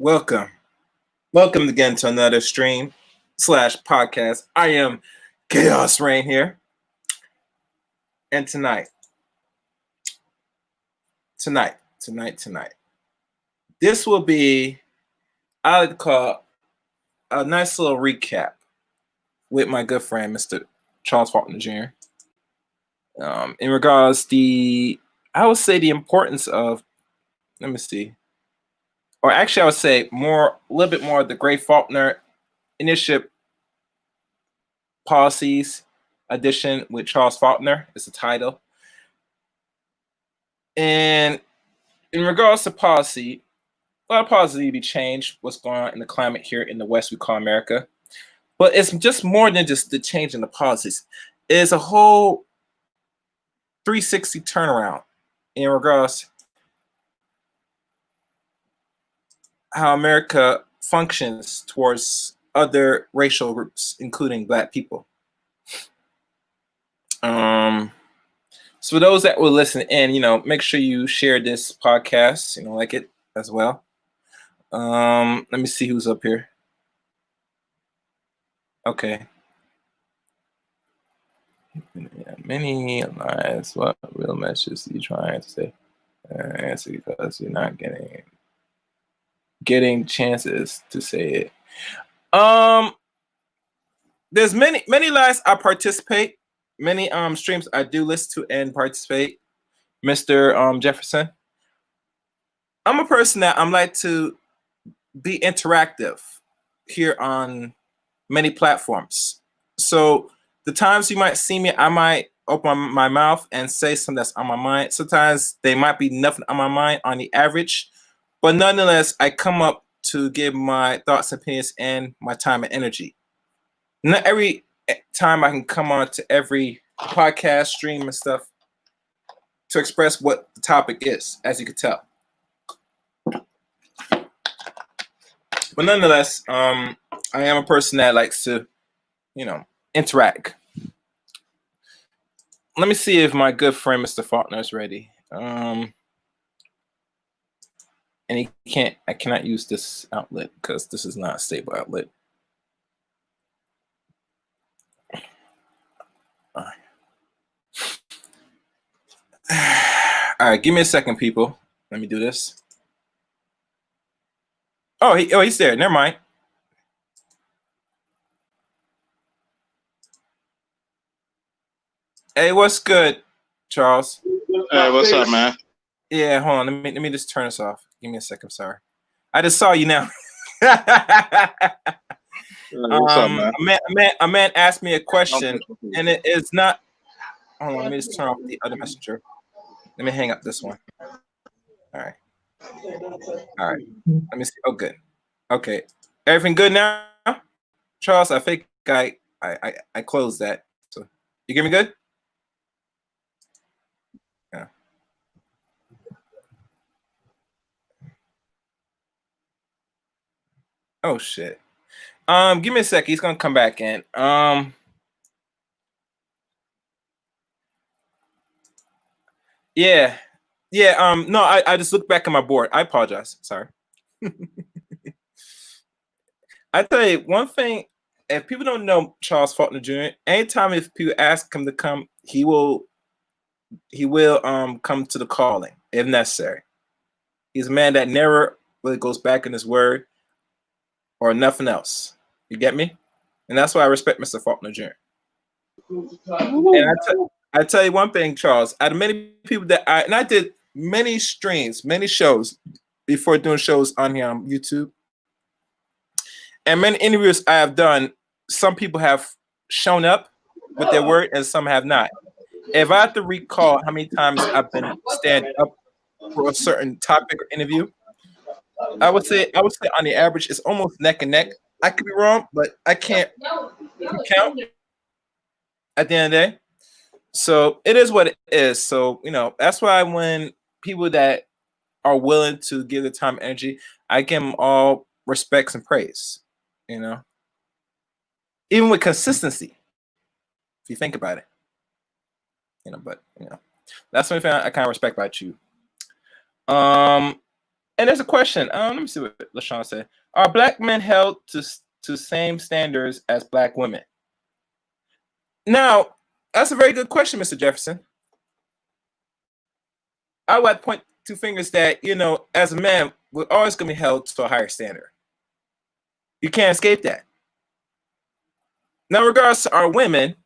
Welcome. Welcome again to another stream slash podcast. I am Chaos Rain here. And tonight, this will be, I like to call a nice little recap with my good friend, Mr. Charles Faulkner Jr. In regards I would say the importance of, let me see, or actually I would say a little bit more of the Great Faulkner Initiative Policies Edition with Charles Faulkner is the title. And in regards to policy, a lot of policy need to be changed. What's going on in the climate here in the West we call America. But it's just more than just the change in the policies. It's a whole 360 turnaround in regards how America functions towards other racial groups, including Black people. So for those that will listen in, make sure you share this podcast, like it as well. Let me see who's up here. Okay. Yeah, many lies. What real message are you trying to say? Answer because you're not getting chances to say it. There's many lives I participate. Many streams I do listen to and participate. Mr. Jefferson. I'm a person that I'm like to be interactive here on many platforms. So the times you might see me, I might open my mouth and say something that's on my mind. Sometimes they might be nothing on my mind on the average, but nonetheless, I come up to give my thoughts, opinions, and my time and energy. Not every time I can come on to every podcast, stream, and stuff to express what the topic is, as you can tell. But nonetheless, I am a person that likes to, interact. Let me see if my good friend Mr. Faulkner is ready. And I cannot use this outlet because this is not a stable outlet. All right, give me a second, people. Let me do this. Oh, he's there. Never mind. Hey, what's good, Charles? Hey, what's up, man? Yeah, hold on. Let me just turn this off. Give me a second. Sorry, I just saw you now. What's up, man? A man asked me a question, and it is not. Hold on. Let me just turn off the other messenger. Let me hang up this one. All right. Let me see. Oh, good. Okay. Everything good now, Charles? I think I closed that. So you hear me good? Yeah. Oh shit. Give me a sec. He's gonna come back in. Yeah. No, I just looked back at my board. I apologize. Sorry. I tell you one thing, if people don't know Charles Faulkner Jr., anytime if people ask him to come, he will come to the calling if necessary. He's a man that never really goes back in his word or nothing else. You get me? And that's why I respect Mr. Faulkner Jr. And I tell you one thing, Charles, out of many people that I did many streams, many shows before doing shows on here on YouTube. And many interviews I have done, some people have shown up with their word and some have not. If I have to recall how many times I've been stand up for a certain topic or interview, I would say on the average it's almost neck and neck. I could be wrong, but I can't count at the end of the day. So it is what it is. So, that's why when people that are willing to give the time and energy, I give them all respects and praise, even with consistency, if you think about it, but that's one thing I kind of respect about you. And there's a question. Let me see what LaShawn said. Are black men held to same standards as black women? Now, that's a very good question, Mr. Jefferson. I would point two fingers that, as a man, we're always going to be held to a higher standard. You can't escape that. Now, in regards to our women,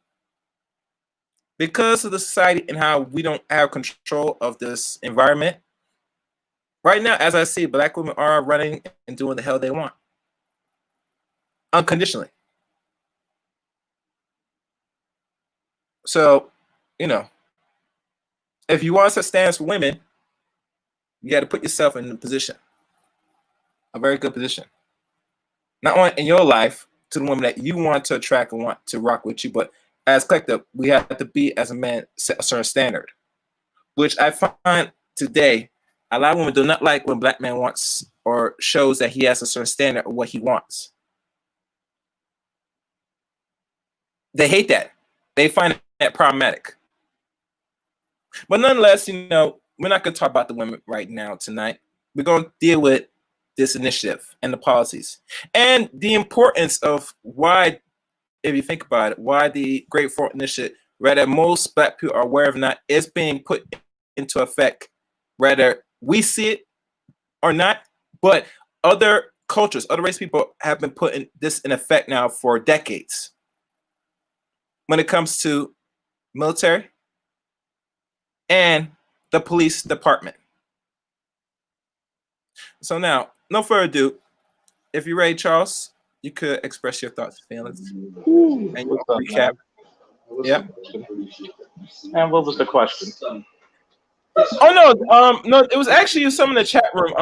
because of the society and how we don't have control of this environment, right now, as I see, black women are running and doing the hell they want. Unconditionally. So, if you want to stand for women, you got to put yourself in a position, a very good position. Not only in your life to the women that you want to attract and want to rock with you, but as collective, we have to be, as a man, set a certain standard, which I find today, a lot of women do not like when black man wants or shows that he has a certain standard of what he wants. They hate that. They find that problematic. But nonetheless, we're not going to talk about the women right now tonight. We're going to deal with this initiative and the policies and the importance of why, if you think about it, why the Great Fort Initiative, whether most black people are aware of not, is being put into effect, whether we see it or not, but other cultures, other race people have been putting this in effect now for decades. When it comes to military and the police department. So now, no further ado, if you're ready, Charles, you could express your thoughts and feelings. And you recap. Yep. And what was the question? Oh no, it was actually some in the chat room.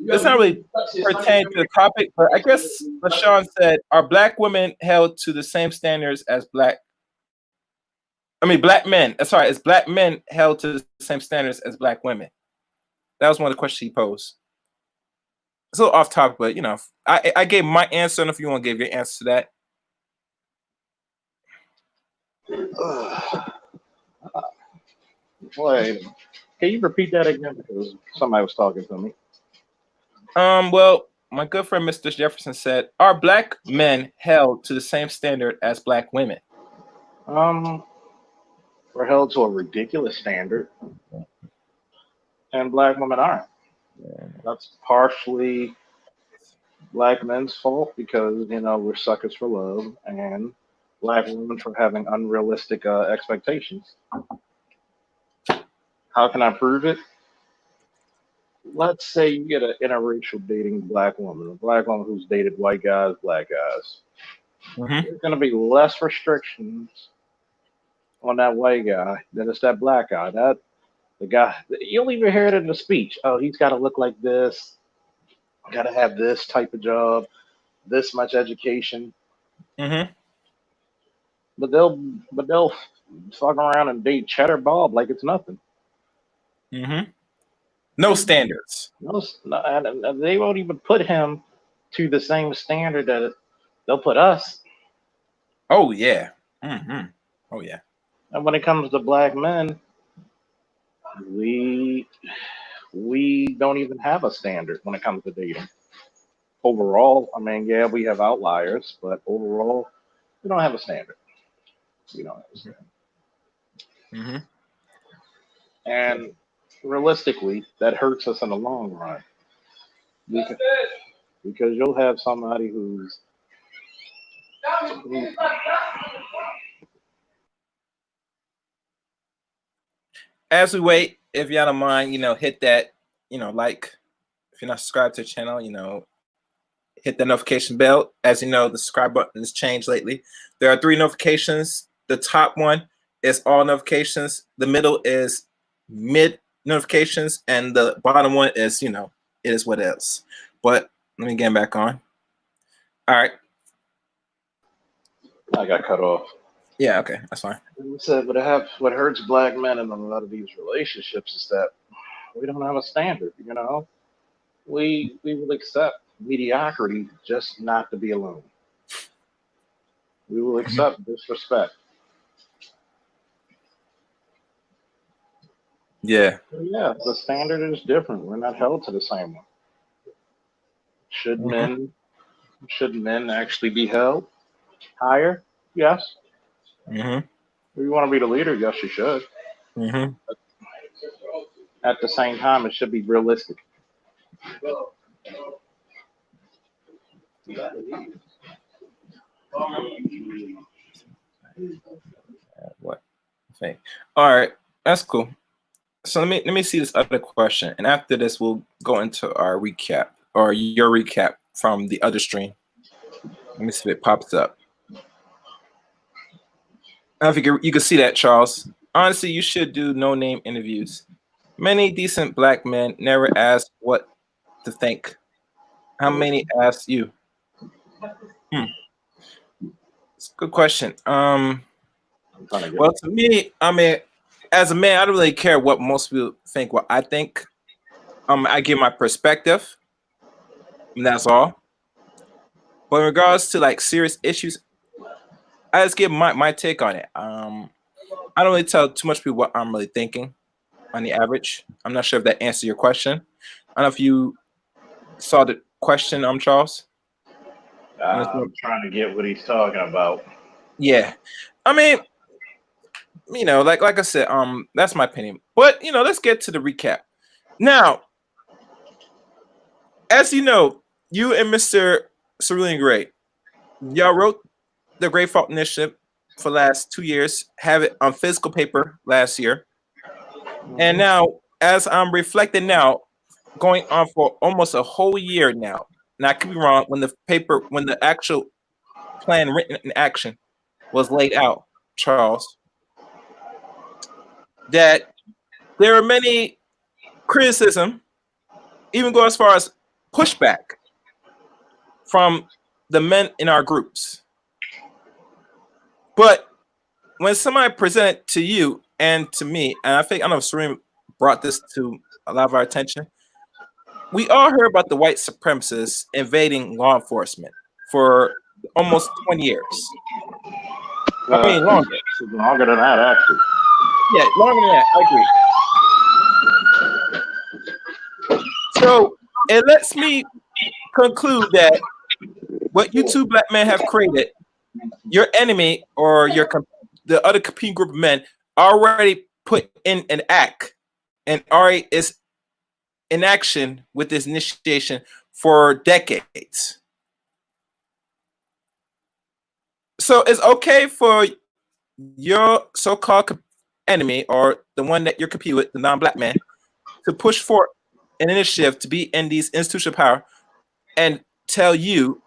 It's not really pertaining to the topic, but I guess LaShawn said, "Are black women held to the same standards as black men? Sorry, is black men held to the same standards as black women?" That was one of the questions he posed. It's a little off topic, but I gave my answer. I don't know if you want to give your answer to that. Wait, can you repeat that again? Because somebody was talking to me. Well, my good friend Mr. Jefferson said, "Are black men held to the same standard as black women?" We're held to a ridiculous standard, and black women aren't. That's partially black men's fault because we're suckers for love, and black women for having unrealistic expectations. How can I prove it? Let's say you get an interracial dating black woman, a black woman who's dated white guys, black guys. Mm-hmm. There's going to be less restrictions on that white guy than it's that black guy. That the guy, you'll even hear it in the speech. Oh, he's got to look like this, got to have this type of job, this much education. Mm-hmm. But they'll fuck around and date Cheddar Bob like it's nothing. Mm-hmm. No standards. No, and they won't even put him to the same standard that they'll put us. Oh yeah. Mm-hmm. Oh yeah. And when it comes to black men, we don't even have a standard when it comes to dating. Overall, I mean, yeah, we have outliers, but overall, we don't have a standard. We don't have a standard. Mm-hmm. And realistically, that hurts us in the long run. Because you'll have somebody who As we wait, if y'all don't mind, hit that, like, if you're not subscribed to the channel, hit the notification bell. As you know, the subscribe button has changed lately. There are 3 notifications. The top one is all notifications. The middle is mid notifications, and the bottom one is, it is what it is. But let me get back on. All right. I got cut off. Yeah, okay, that's fine. What hurts black men in a lot of these relationships is that we don't have a standard. We will accept mediocrity just not to be alone. We will accept disrespect. Yeah. Yeah, the standard is different. We're not held to the same one. Should Mm-hmm. men actually be held higher? Yes. Mm-hmm. If you want to be the leader, yes, you should. Mm-hmm. At the same time, it should be realistic. What? Okay. All right. That's cool. So let me see this other question, and after this, we'll go into our recap or your recap from the other stream. Let me see if it pops up. I think you can see that, Charles. Honestly, you should do no-name interviews. Many decent black men never ask what to think. How many ask you? Hmm. It's a good question. I'm trying to get Well, to me, I mean, as a man, I don't really care what most people think. What I think, I give my perspective, and that's all. But in regards to like serious issues, I just give my take on it. I don't really tell too much people what I'm really thinking on the average. I'm not sure if that answers your question. I don't know if you saw the question, Charles. I'm trying to get what he's talking about. Yeah, I mean, like I said, that's my opinion. But let's get to the recap. Now, as you know, you and Mr. Cerulean Gray, y'all wrote the Great Fault Initiative for the last 2 years, have it on physical paper last year. And now, as I'm reflecting now, going on for almost a whole year now, and I could be wrong, when the actual plan written in action was laid out, Charles, that there are many criticism, even go as far as pushback from the men in our groups. But when somebody presented to you and to me, and I know Serene brought this to a lot of our attention, we all heard about the white supremacists invading law enforcement for almost 20 years. I mean, longer. Longer than that, actually. Yeah, longer than that. I agree. So it lets me conclude that what you two black men have created, your enemy or the other competing group of men already put in an act and already is in action with this initiation for decades. So it's okay for your so-called enemy or the one that you're competing with, the non-black man, to push for an initiative to be in these institutions of power and tell you,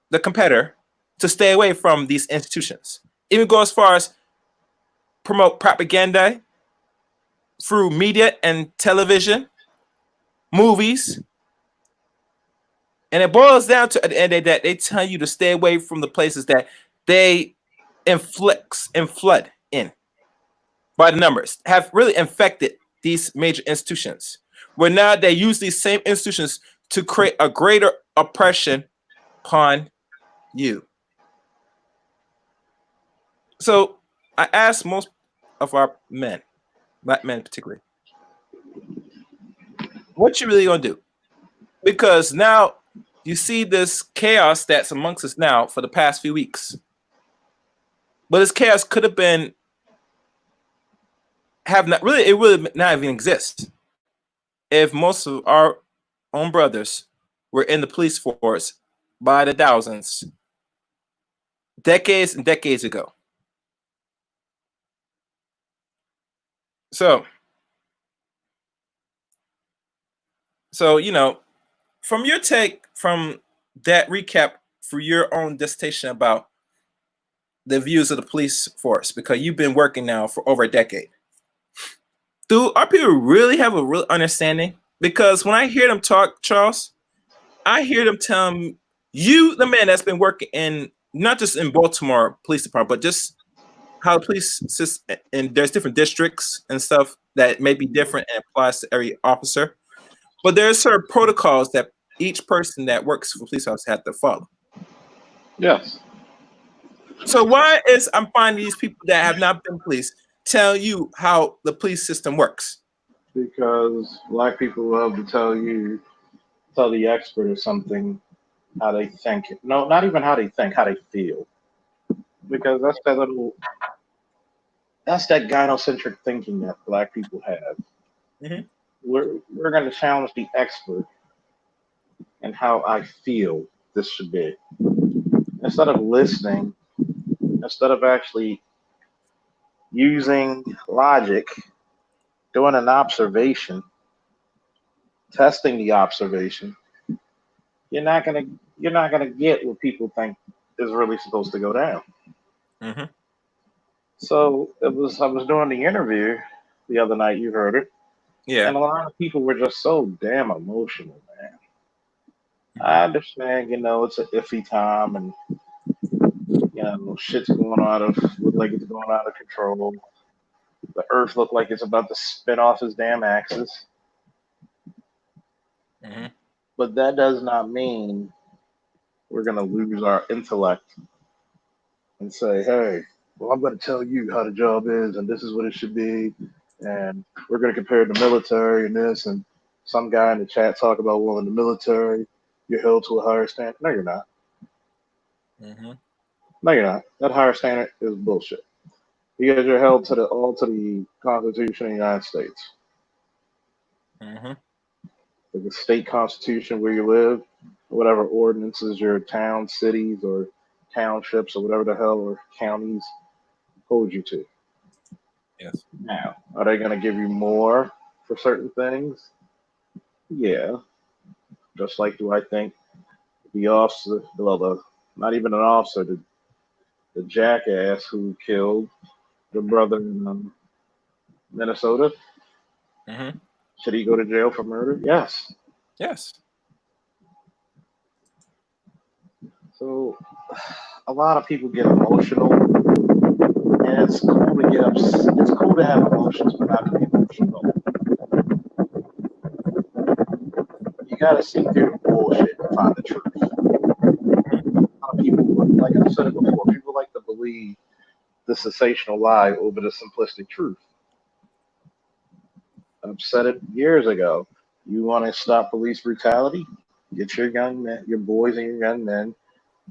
the competitor, to stay away from these institutions. Even go as far as promote propaganda through media and television, movies. And it boils down to, at the end of that, they tell you to stay away from the places that they inflict and flood in by the numbers, have really infected these major institutions, where now they use these same institutions to create a greater oppression upon you. So I ask most of our men, black men particularly, what you really gonna do? Because now you see this chaos that's amongst us now for the past few weeks. But this chaos could have been it really not even exist if most of our own brothers were in the police force by the thousands, decades and decades ago. So from your take from that recap for your own dissertation about the views of the police force, because you've been working now for over a decade, do our people really have a real understanding? Because when I hear them talk, Charles, I hear them tell you, the man that's been working in not just in Baltimore Police Department, but just how the police system, and there's different districts and stuff that may be different and applies to every officer. But there's certain protocols that each person that works for police officers have to follow. Yes. So why is I'm finding these people that have not been police tell you how the police system works? Because black people love to tell the expert of something how they think. No, not even how they think, how they feel. Because that's that gynocentric thinking that black people have. Hmm. We're going to challenge the expert in how I feel this should be. Instead of listening, instead of actually using logic, doing an observation, testing the observation, you're not gonna get what people think is really supposed to go down. Hmm. So I was doing the interview the other night, you heard it, Yeah. and a lot of people were just so damn emotional, man. Hmm. I understand, it's an iffy time and shit's going look like it's going out of control. The earth looked like it's about to spin off its damn axis. Hmm. But that does not mean we're gonna lose our intellect and say, hey, well, I'm going to tell you how the job is, and this is what it should be, and we're going to compare the military and this, and some guy in the chat talk about, well, in the military, you're held to a higher standard. No, you're not. Hmm. No, you're not. That higher standard is bullshit because you're held to the Constitution of the United States, Hmm. the state constitution where you live, whatever ordinances your town, cities, or townships, or whatever the hell, or counties hold you to. Yes. Now, are they going to give you more for certain things? Yeah. Just like, do I think the officer, well, not even an officer, the jackass who killed the brother in Minnesota, Hmm. should he go to jail for murder? Yes. Yes. So, a lot of people get emotional, and it's cool to get It's cool to have emotions, but not to be emotional. You got to see through the bullshit to find the truth. Hmm. A lot of people, like I said it before, people like to believe the sensational lie over the simplistic truth. I've said it years ago. You want to stop police brutality? Get your young men, your boys and your young men,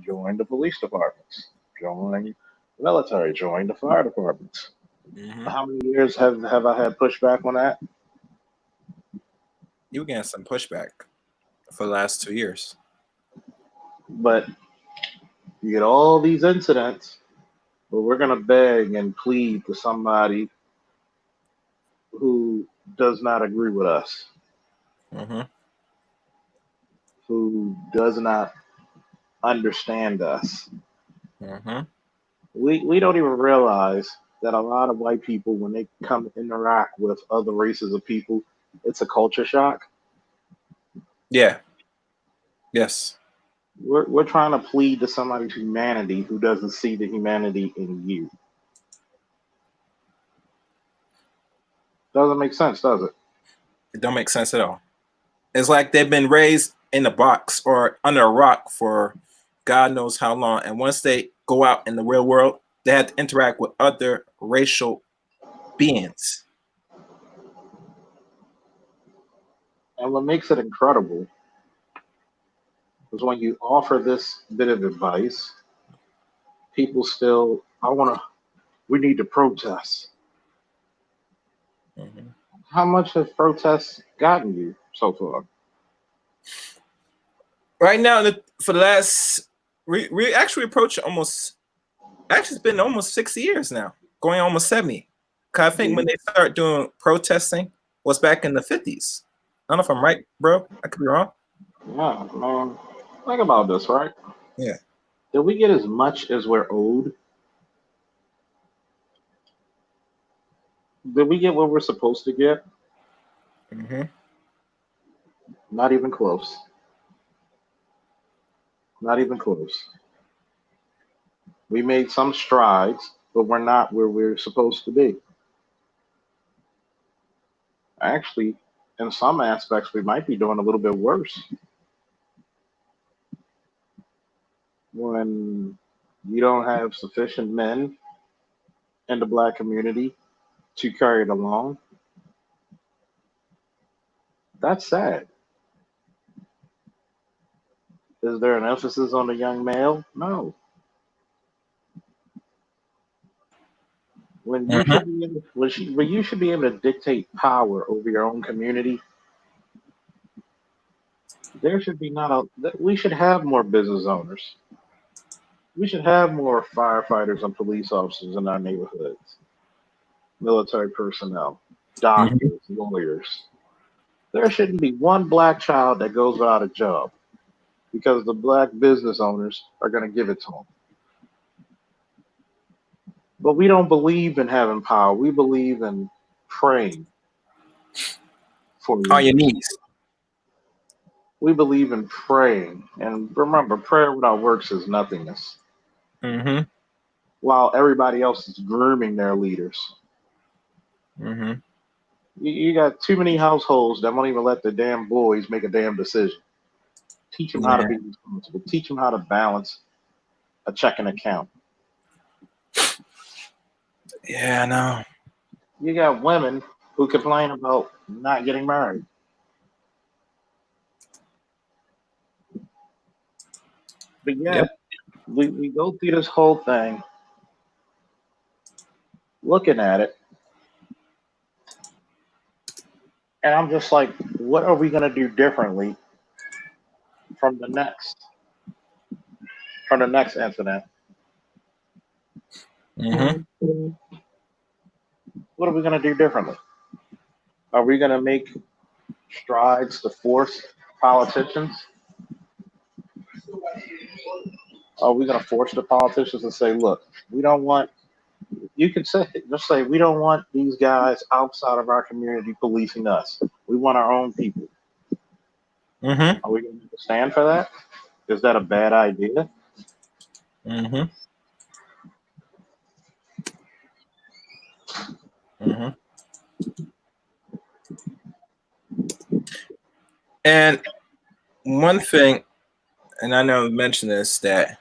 join the police departments, join the military, join the fire departments. Hmm. How many years have I had pushback on that? You were getting some pushback for the last 2 years. But you get all these incidents, but we're gonna beg and plead to somebody who does not agree with us, Hmm. who does not understand us. Hmm. We don't even realize that a lot of white people, when they come interact with other races of people, it's a culture shock. Yeah. Yes. We're trying to plead to somebody's humanity who doesn't see the humanity in you. Doesn't make sense, does it? It don't make sense at all. It's like they've been raised in a box or under a rock for God knows how long. And once they go out in the real world, they have to interact with other racial beings. And what makes it incredible is when you offer this bit of advice, people still, we need to protest. Mhm. How much has protests gotten you so far? Right now, for the last, we actually approach almost, actually, it's been almost 6 years now, going almost 70. Because I think when The, they start doing protesting was back in the 50s. I don't know if I'm right, bro. I could be wrong. yeah, man. Think about this, right? Yeah. Did we get as much as we're owed? Did we get what we're supposed to get? Hmm. Not even close. Not even close. We made some strides, but we're not where we're supposed to be. Actually, in some aspects, we might be doing a little bit worse when you don't have sufficient men in the black community to carry it along. That's sad. Is there an emphasis on the young male? No. When you Mm-hmm. should be able, when you should be able to dictate power over your own community, there should be not a. We should have more business owners. We should have more firefighters and police officers in our neighborhoods, military personnel, Mm-hmm. doctors, lawyers. There shouldn't be one black child that goes without a job because the black business owners are going to give it to them. But we don't believe in having power. We believe in praying for On your leaders. knees. We believe in praying. And remember, prayer without works is nothingness. Mm-hmm. While everybody else is grooming their leaders. Mm-hmm. You got too many households that won't even let the damn boys make a damn decision. Teach them how to Yeah. be responsible. Teach them how to balance a checking account. Yeah, I know. You got women who complain about not getting married. But Yep. yet, we go through this whole thing looking at it, and I'm just like, what are we going to do differently from the next incident? Mm-hmm. What are we going to do differently? Are we going to make strides to force politicians? Are we going to force the politicians to say, look, we don't want, you can say, just say, we don't want these guys outside of our community policing us. We want our own people. Mm-hmm. Are we going to stand for that? Is that a bad idea? Mm-hmm. Mm-hmm. And one thing, and I know I mentioned this, that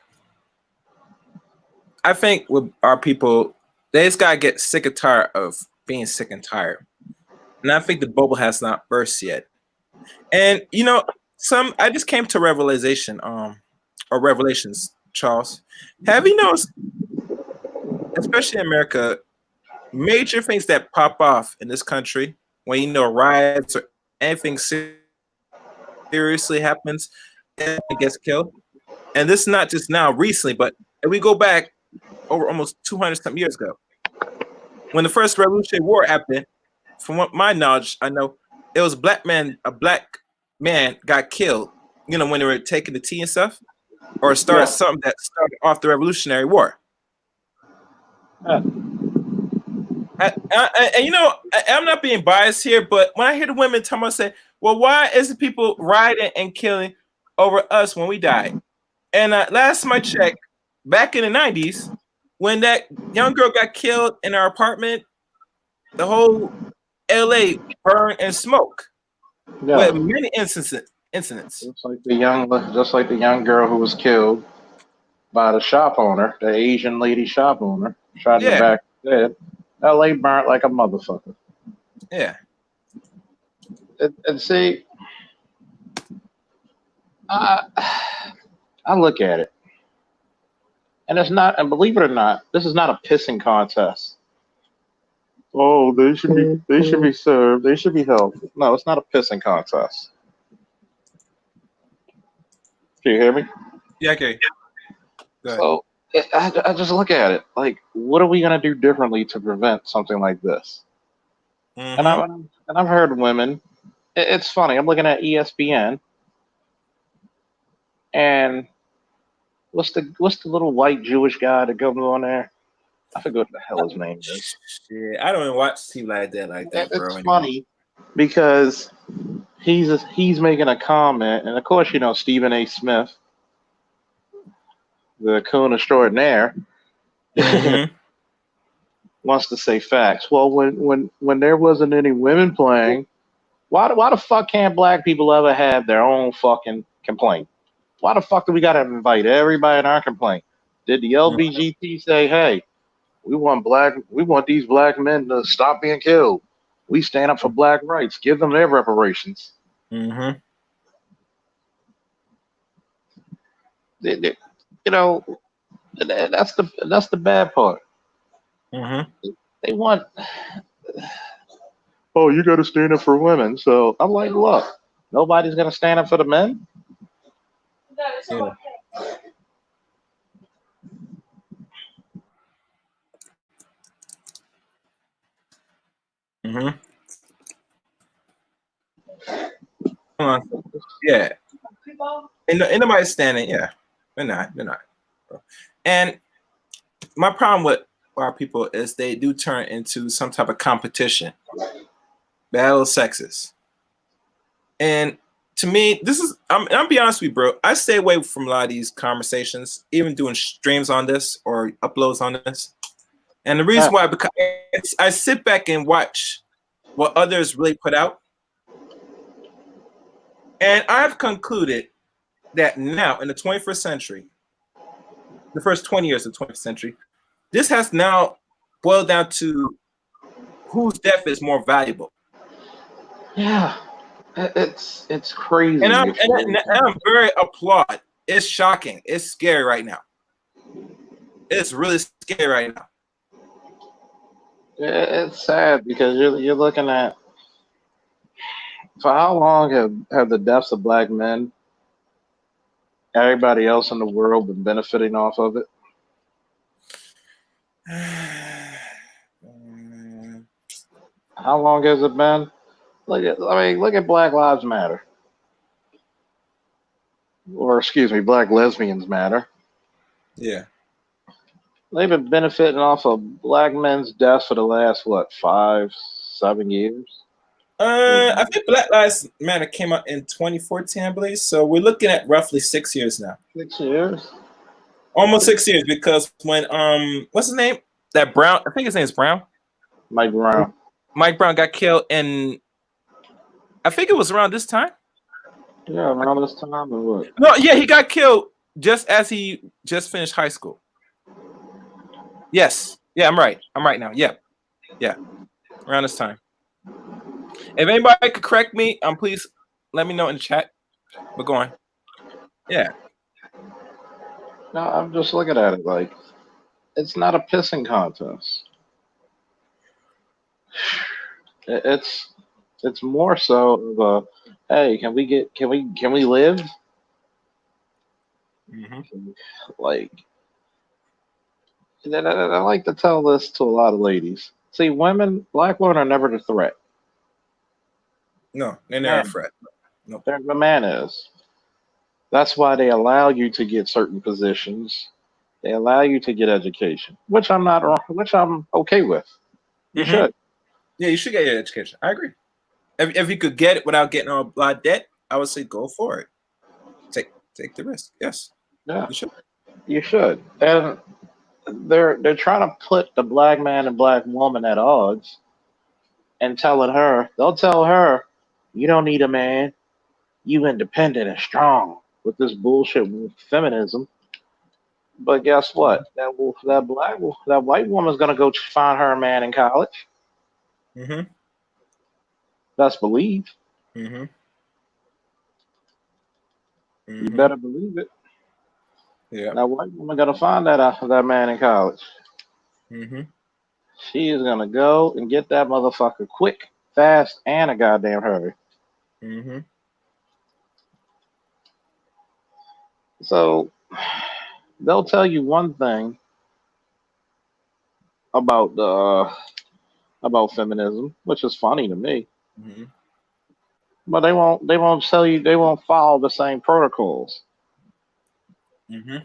I think with our people, they just gotta get sick and tired of being sick and tired. And I think the bubble has not burst yet. And I just came to revelation, or revelations, Charles. Have you noticed, especially in America, major things that pop off in this country when riots or anything seriously happens and gets killed? And this is not just now recently, but if we go back over almost 200 some years ago, when the first Revolutionary War happened, from what my knowledge, I know it was a black man got killed, when they were taking the tea and stuff, or started Yeah. something that started off the Revolutionary War. Yeah. I'm not being biased here, but when I hear the women tell me, I say, well, why is the people rioting and killing over us when we died? And last time I checked, back in the 90s, when that young girl got killed in our apartment, the whole LA burned and smoke with Yeah. many incidents. Just like the young girl who was killed by the shop owner, the Asian lady shop owner, shot in the Yeah, back of the head. LA burnt like a motherfucker. yeah. And see, I, I look at it, and it's not. And believe it or not, this is not a pissing contest. Oh, they should be served. They should be helped. No, it's not a pissing contest. Do you hear me? Yeah, okay. Go ahead. So I just look at it like, what are we gonna do differently to prevent something like this? And Mm-hmm. I've heard women. It's funny. I'm looking at ESPN, and what's the little white Jewish guy that comes on there? I forget what the hell his name is. Shit, I don't even watch TV like that, bro, It's anymore. funny because he's making a comment, and of course, Stephen A. Smith, the coon extraordinaire, Mm-hmm. wants to say facts. Well, when there wasn't any women playing, why the fuck can't black people ever have their own fucking complaint? Why the fuck do we gotta invite everybody in our complaint? Did the LBGT say, hey, we want these black men to stop being killed. We stand up for black rights. Give them their reparations. Mm-hmm. You know, that's the bad part. Mm-hmm. They want, oh, you got to stand up for women. So I'm like, look, nobody's gonna stand up for the men. Yeah. Mm-hmm. Yeah. And nobody's standing. Yeah. They're not. They're not. And my problem with our people is they do turn into some type of competition, battle of sexes. And to me, this is I'll be honest with you, bro. I stay away from a lot of these conversations, even doing streams on this or uploads on this. And the Uh, reason why, because I sit back and watch what others really put out, and I've concluded that now in the 21st century, the first 20 years of the 20th century, this has now boiled down to whose death is more valuable. yeah, it's And crazy. I'm very applaud. It's shocking. It's scary right now. It's really scary right now. It's sad because you're looking at, for how long have the deaths of black men, everybody else in the world been benefiting off of it? How long has it been? Look at Black Lives Matter, or excuse me, Black Lesbians Matter. Yeah. They've been benefiting off of black men's deaths for the last what, 5, 7 years? I think Black Lives Matter came out in 2014, I believe. So we're looking at roughly 6 years now. 6 years? Almost 6 years because when what's his name? That Brown, I think his name is Brown. Mike Brown. Mike Brown got killed in I think it was around this time. Yeah, around this time or what? No, yeah, he got killed just as he just finished high school. Yes. Yeah, I'm right. I'm right now. Yeah. Yeah. Around this time. If anybody could correct me, please let me know in the chat. We're going. Yeah. No, I'm just looking at it like it's not a pissing contest. It's more so of a, hey, can we live? Mm-hmm. Like, and I like to tell this to a lot of ladies. See, black women are never the threat. No, they're never a Man, threat. Nope. the man is. That's why they allow you to get certain positions. They allow you to get education, which I'm not wrong, which I'm okay with. You Mm-hmm. should. Yeah, you should get your education. I agree. If you could get it without getting a lot of debt, I would say go for it. Take the risk. Yes, Yeah, you should. you should. And they're trying to put the black man and black woman at odds and they'll tell her, you don't need a man, you independent and strong with this bullshit with feminism. But guess what? That white woman's gonna go find her a man in college. Mm-hmm. That's believed. Mm-hmm. You Mm-hmm. better believe it. Yeah. That white woman gonna find that man in college. Mm-hmm. She is gonna go and get that motherfucker quick, fast, and a goddamn hurry. Mm-hmm. So they'll tell you one thing about about feminism, which is funny to me. Mm-hmm. But they won't tell you, they won't follow the same protocols. Mm-hmm.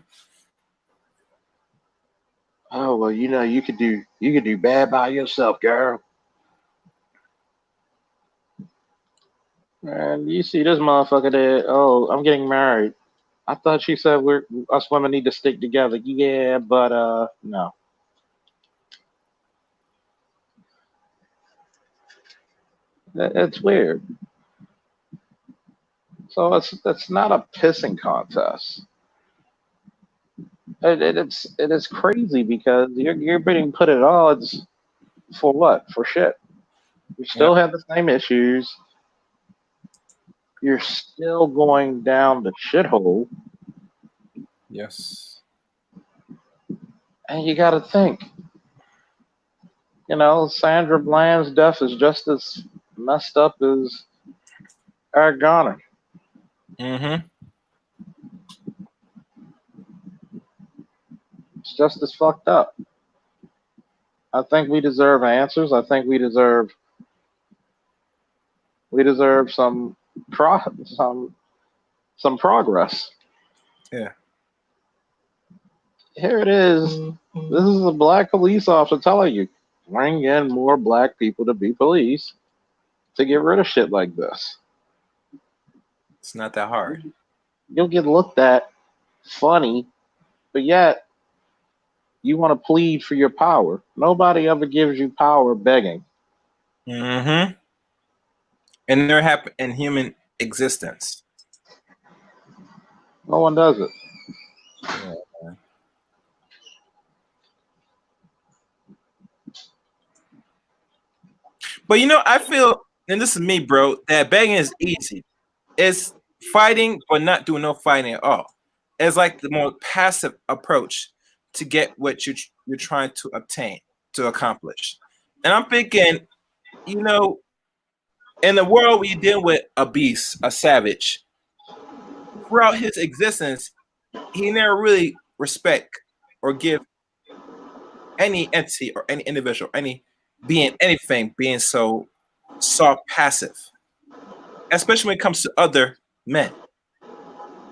Oh well, you could do bad by yourself, girl. And you see this motherfucker there, oh, I'm getting married. I thought she said us women need to stick together. Yeah, but no. It's weird. So it's not a pissing contest. It is crazy because you're being put at odds for what? For shit. You still Yep. have the same issues. You're still going down the shithole. Yes. And you got to think, Sandra Bland's death is just as messed up as Eric Garner. Mm-hmm. It's just as fucked up. I think we deserve answers. I think we deserve some some progress. Yeah. Here it is. This is a black police officer telling you, bring in more black people to be police to get rid of shit like this. It's not that hard. You'll get looked at funny, but yet you want to plead for your power. Nobody ever gives you power begging. Mm-hmm. And they're happy in human existence. No one does it. Yeah. But I feel, and this is me, bro, that begging is easy. It's fighting, but not doing no fighting at all. It's like the more passive approach to get what you're trying to obtain, to accomplish. And I'm thinking, in the world where you deal with a beast, a savage, throughout his existence, he never really respect or give any entity or any individual, any being, anything being so soft passive, especially when it comes to other men.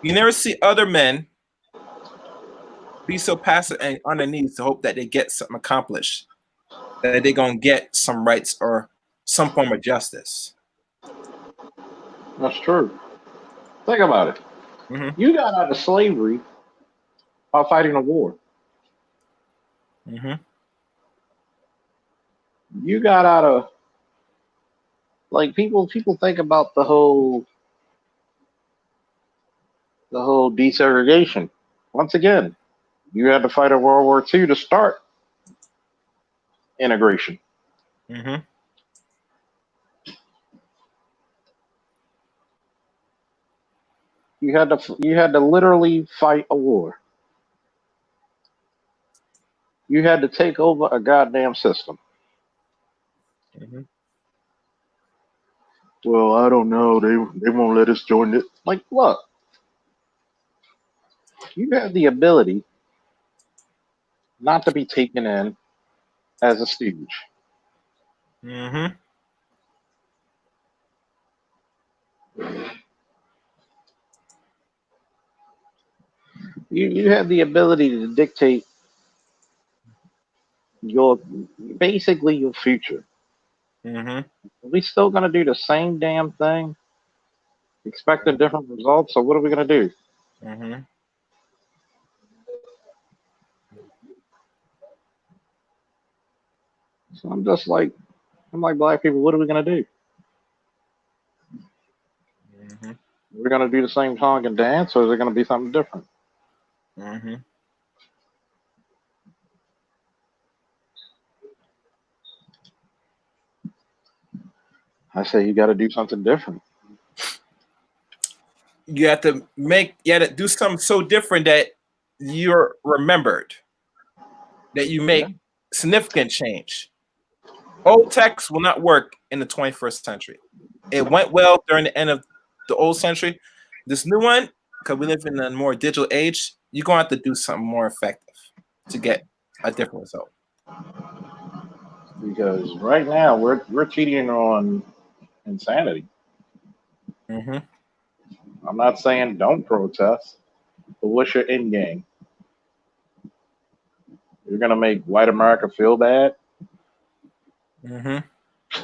You never see other men be so passive and on their knees to hope that they get something accomplished, that they're going to get some rights or some form of justice. That's true. Think about it. Mm-hmm. You got out of slavery while fighting a war. Mm-hmm. You got out of people think about the whole desegregation. Once again, you had to fight in World War II to start integration. Mm-hmm. You had to literally fight a war. You had to take over a goddamn system. Mm-hmm. Well, I don't know. They won't let us join it. Like, look, you have the ability not to be taken in as a stooge. Mm-hmm. You have the ability to dictate your basically your future. Mm-hmm. We still gonna do the same damn thing, expecting different results. So what are we gonna do? Mm-hmm. So I'm like black people. What are we gonna do? Mm-hmm. We're gonna do the same song and dance, or is it gonna be something different? Mm-hmm. I say you got to do something different. You have to do something so different that you're remembered, that you Yeah. make significant change. Old text will not work in the 21st century. It went well during the end of the old century. This new one, because we live in a more digital age, you're going to have to do something more effective to get a different result. Because right now we're cheating on insanity. Mm-hmm. I'm not saying don't protest, but what's your end game? You're gonna make white America feel bad? Mm-hmm.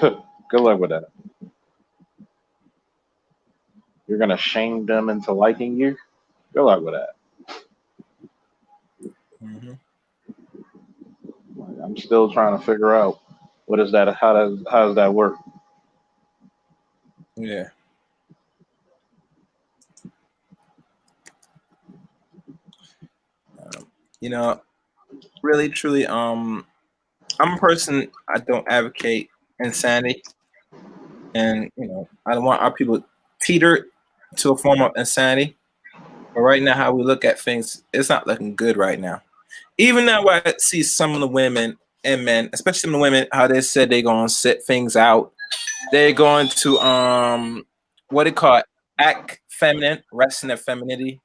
Good luck with that. You're gonna shame them into liking you? Good luck with that. Mm-hmm. I'm still trying to figure out what is that? How does that work? Yeah. You know, really, truly, I'm a person. I don't advocate insanity, and I don't want our people teeter to a form of insanity But right now, how we look at things, it's not looking good right now. Even now, I see some of the women and men, especially some of the women, how they said they're gonna sit things out. They're going to what they call it, act feminine, rest in their femininity.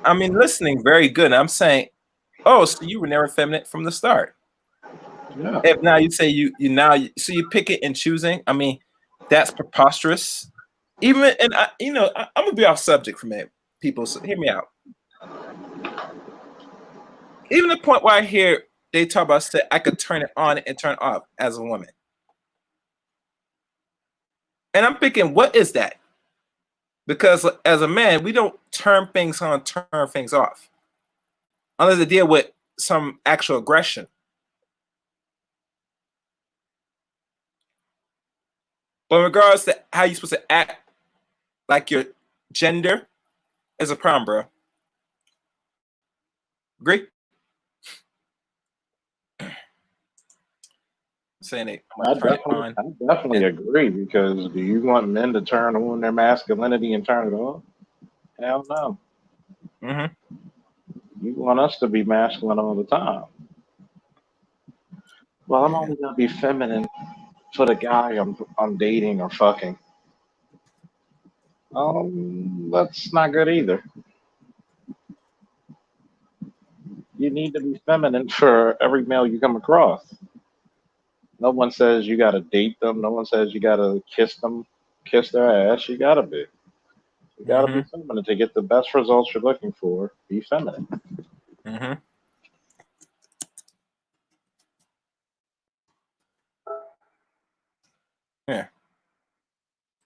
I mean, listening very good. I'm saying, oh, so you were never feminine from the start. Yeah. If now you say so you pick it and choosing. I mean, that's preposterous. Even and I'm gonna be off subject for a minute, people. So hear me out. Even the point where I hear they talk about say I could turn it on and turn it off as a woman, and I'm thinking, what is that? Because as a man, we don't turn things on, turn things off, unless they deal with some actual aggression. But in regards to how you're supposed to act like your gender is a problem, bro. Agree? Saying it, I'm gonna turn it on. I definitely agree, because do you want men to turn on their masculinity and turn it off? Hell no. Mm-hmm. You want us to be masculine all the time. Well, I'm only gonna be feminine for the guy I'm dating or fucking. That's not good either. You need to be feminine for every male you come across. No one says you gotta date them. No one says you gotta kiss them, kiss their ass. You gotta be. You gotta be Mm-hmm. feminine to get the best results you're looking for. Be feminine. Mm-hmm. Yeah.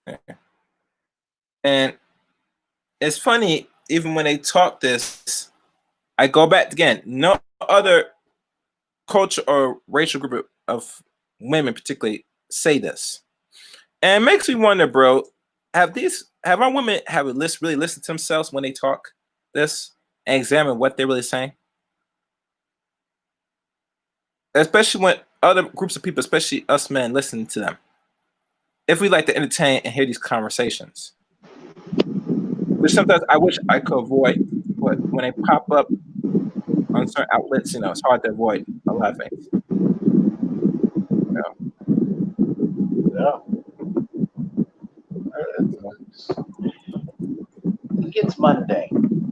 Yeah. And it's funny, even when they talk this, I go back again. No other culture or racial group of women particularly say this. And it makes me wonder, bro, have our women really listened to themselves when they talk this and examine what they're really saying? Especially when other groups of people, especially us men, listen to them. If we like to entertain and hear these conversations, which sometimes I wish I could avoid, but when they pop up on certain outlets, it's hard to avoid a lot of things. Yeah. So, It gets mundane.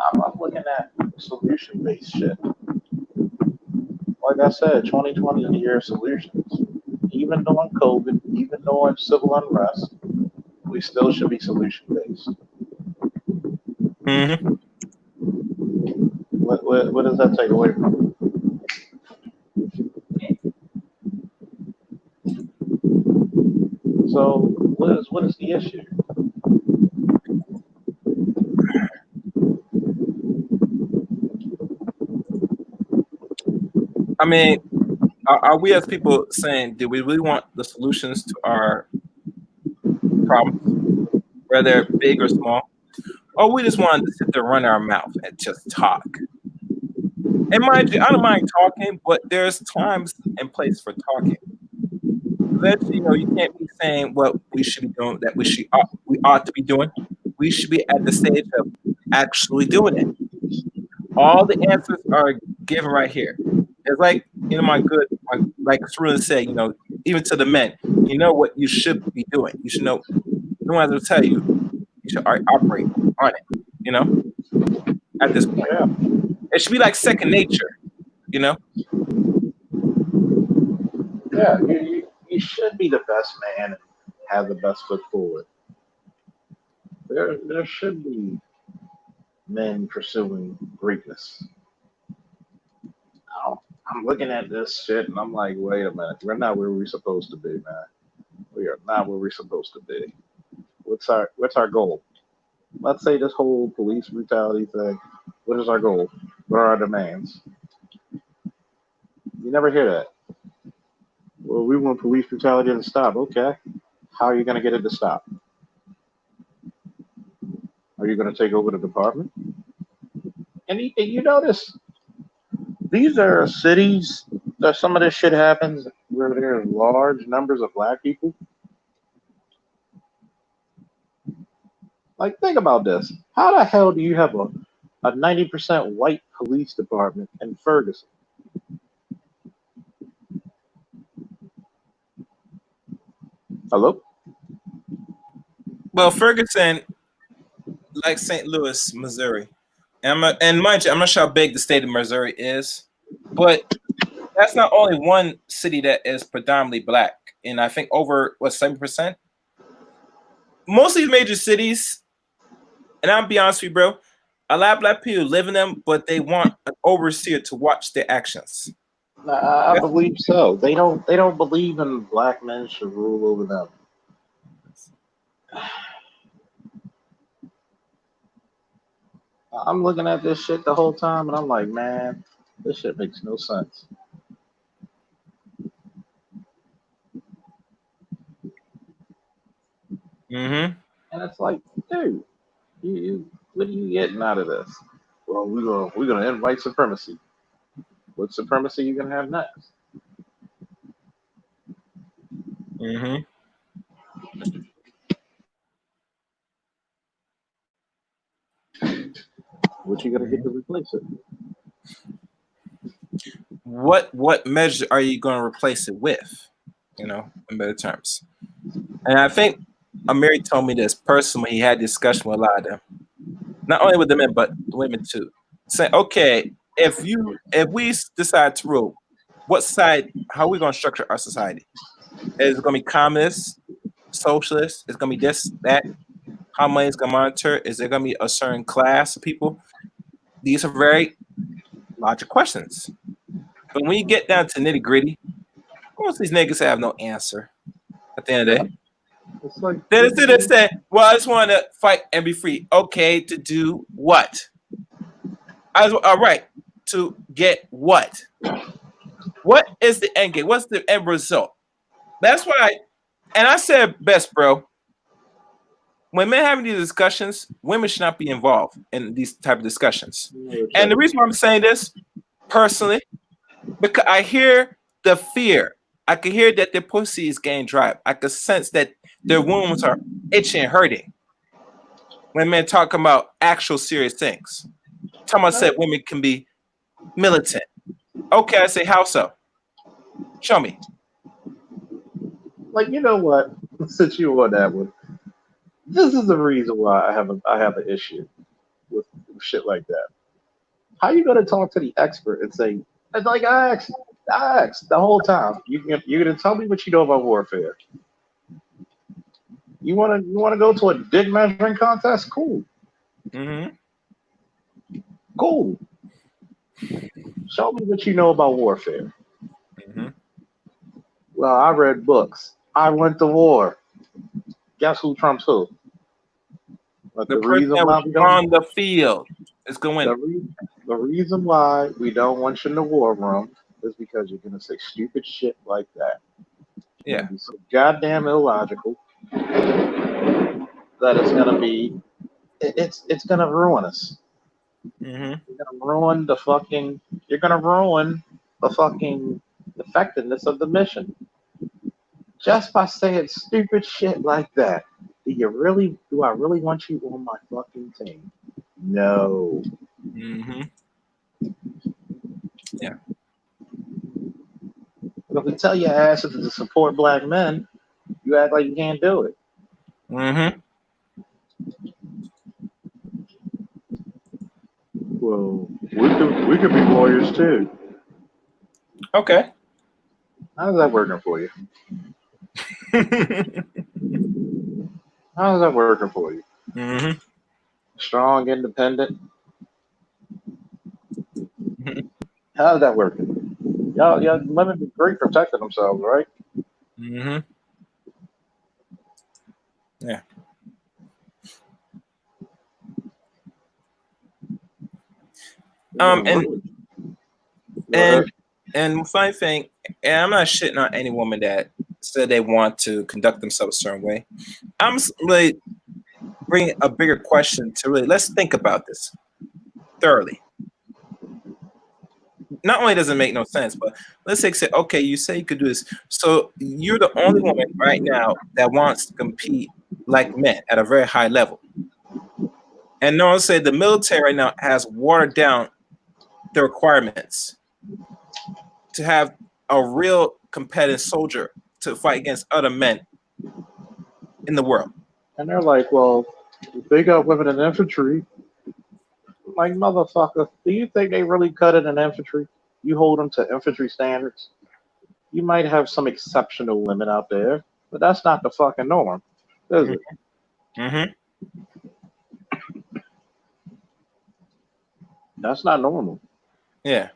I'm looking at solution based shit. Like I said, 2020 is the year of solutions. Even during COVID, even during civil unrest, we still should be solution based. mm-hmm. What does that take away from it? So what is the issue? I mean, are we as people saying, do we really want the solutions to our problems, whether big or small? Or we just want to sit there, run our mouth, and just talk? And mind you, I don't mind talking, but there's times and place for talking. Eventually, you can't be saying what we should be doing, that we ought to be doing. We should be at the stage of actually doing it. All the answers are given right here. It's like like Cerulin said, even to the men, you know what you should be doing. You should know. No one has to tell you. You should operate on it. At this point, Yeah, it should be like second nature. You know. yeah. You should be the best man and have the best foot forward. There should be men pursuing greatness. I'm looking at this shit and I'm like, wait a minute, we're not where we're supposed to be, man. We are not where we're supposed to be. What's our goal? Let's say this whole police brutality thing. What is our goal? What are our demands? You never hear that. Well, we want police brutality to stop. Okay. How are you going to get it to stop? Are you going to take over the department? And you notice these are cities that some of this shit happens where there are large numbers of black people. Like, think about this. How the hell do you have a 90% white police department in Ferguson? Hello? Well, Ferguson, like St. Louis, Missouri, and mind you, I'm not sure how big the state of Missouri is, but that's not only one city that is predominantly black, and I think over 7%. Most of these major cities, and I'll be honest with you, bro, a lot of black people live in them, but they want an overseer to watch their actions. I That's, believe so. They don't believe in black men should rule over them. I'm looking at this shit the whole time, and I'm like, man, this shit makes no sense. mm-hmm. And it's like, dude, what are you getting out of this? Well, we're gonna end white supremacy. What supremacy you gonna have next? Mm-hmm. What you gonna get to replace it? What measure are you going to replace it with? In better terms. And I think Amiri told me this personally. He had discussion with a lot of them, not only with the men but the women too. Saying, okay, if we decide to rule, what side? How are we going to structure our society? Is it going to be communist, socialist? Is it going to be this, that? How money is going to monitor? Is there going to be a certain class of people? These are very logical questions. But when you get down to nitty gritty, most of these niggas have no answer at the end of the day. It's like They say, well, I just want to fight and be free. Okay, to do what? All right, to get what? What is the end game? What's the end result? That's why, and I said best, bro. When men having these discussions, women should not be involved in these type of discussions. And the reason why I'm saying this personally, because I hear the fear. I can hear that their pussy is getting dry. I can sense that their wounds are itching and hurting. When men talk about actual serious things. Thomas said women can be militant. Okay, I say, how so? Show me. Like, you know what? Since you on that one, this is the reason why I have an issue with shit like that. How you gonna talk to the expert and say, it's like I asked the whole time. You're gonna tell me what you know about warfare. You wanna go to a dick measuring contest? Cool. Mm-hmm. Cool. Show me what you know about warfare. Mm-hmm. Well, I read books. I went to war. Guess who trumps who? But The person that was on the field is going. the reason why we don't want you in the war room is because you're gonna say stupid shit like that. You're Yeah. gonna be so goddamn illogical that it's gonna ruin us. Mm-hmm. You're gonna ruin the fucking effectiveness of the mission just by saying stupid shit like that. Do I really want you on my fucking team? No. Mm-hmm. Yeah. But if we tell your asses to support black men, you act like you can't do it. Mm-hmm. Well, we could be warriors too. Okay. How's that working for you? How's that working for you? Mm-hmm. Strong, independent. How's that working? Y'all women be great protecting themselves, right? Mm-hmm. Yeah. And funny thing, and I'm not shitting on any woman that said they want to conduct themselves a certain way. I'm really bringing a bigger question to really let's think about this thoroughly. Not only does it make no sense, but let's say, okay, you say you could do this. So you're the only woman right now that wants to compete like men at a very high level. And no one said the military right now has watered down the requirements to have a real competitive soldier to fight against other men in the world. And they're like, well, if they got women in infantry, like, motherfucker, do you think they really cut it in infantry? You hold them to infantry standards. You might have some exceptional women out there, but that's not the fucking norm, is it? Mm-hmm. That's not normal. Yeah.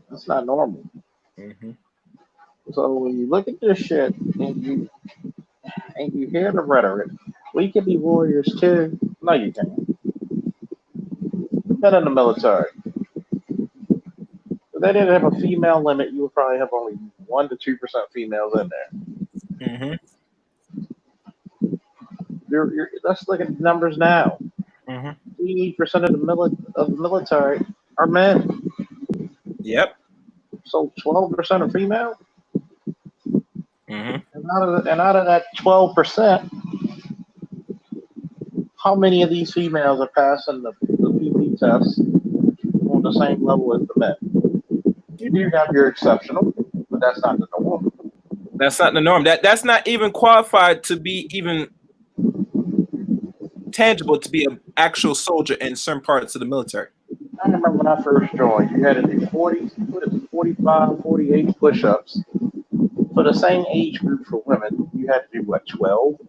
That's not normal. Mm-hmm. So when you look at this shit and you hear the rhetoric, we can be warriors too. No, you can't. Been in the military. If they didn't have a female limit, you would probably have only 1 to 2% females in there. Mm-hmm. Let's look at the numbers now. Mm-hmm. 80% of the military are men. Yep. So 12% are female. Mm-hmm. And out of that 12%, how many of these females are passing the PP test on the same level as the men? You do have your exceptional, but that's not the norm. That's not the norm. That's not even qualified to be even tangible to be an actual soldier in certain parts of the military. I remember when I first joined, you had to do 45, 48 push-ups. For the same age group for women, you had to do what, 12,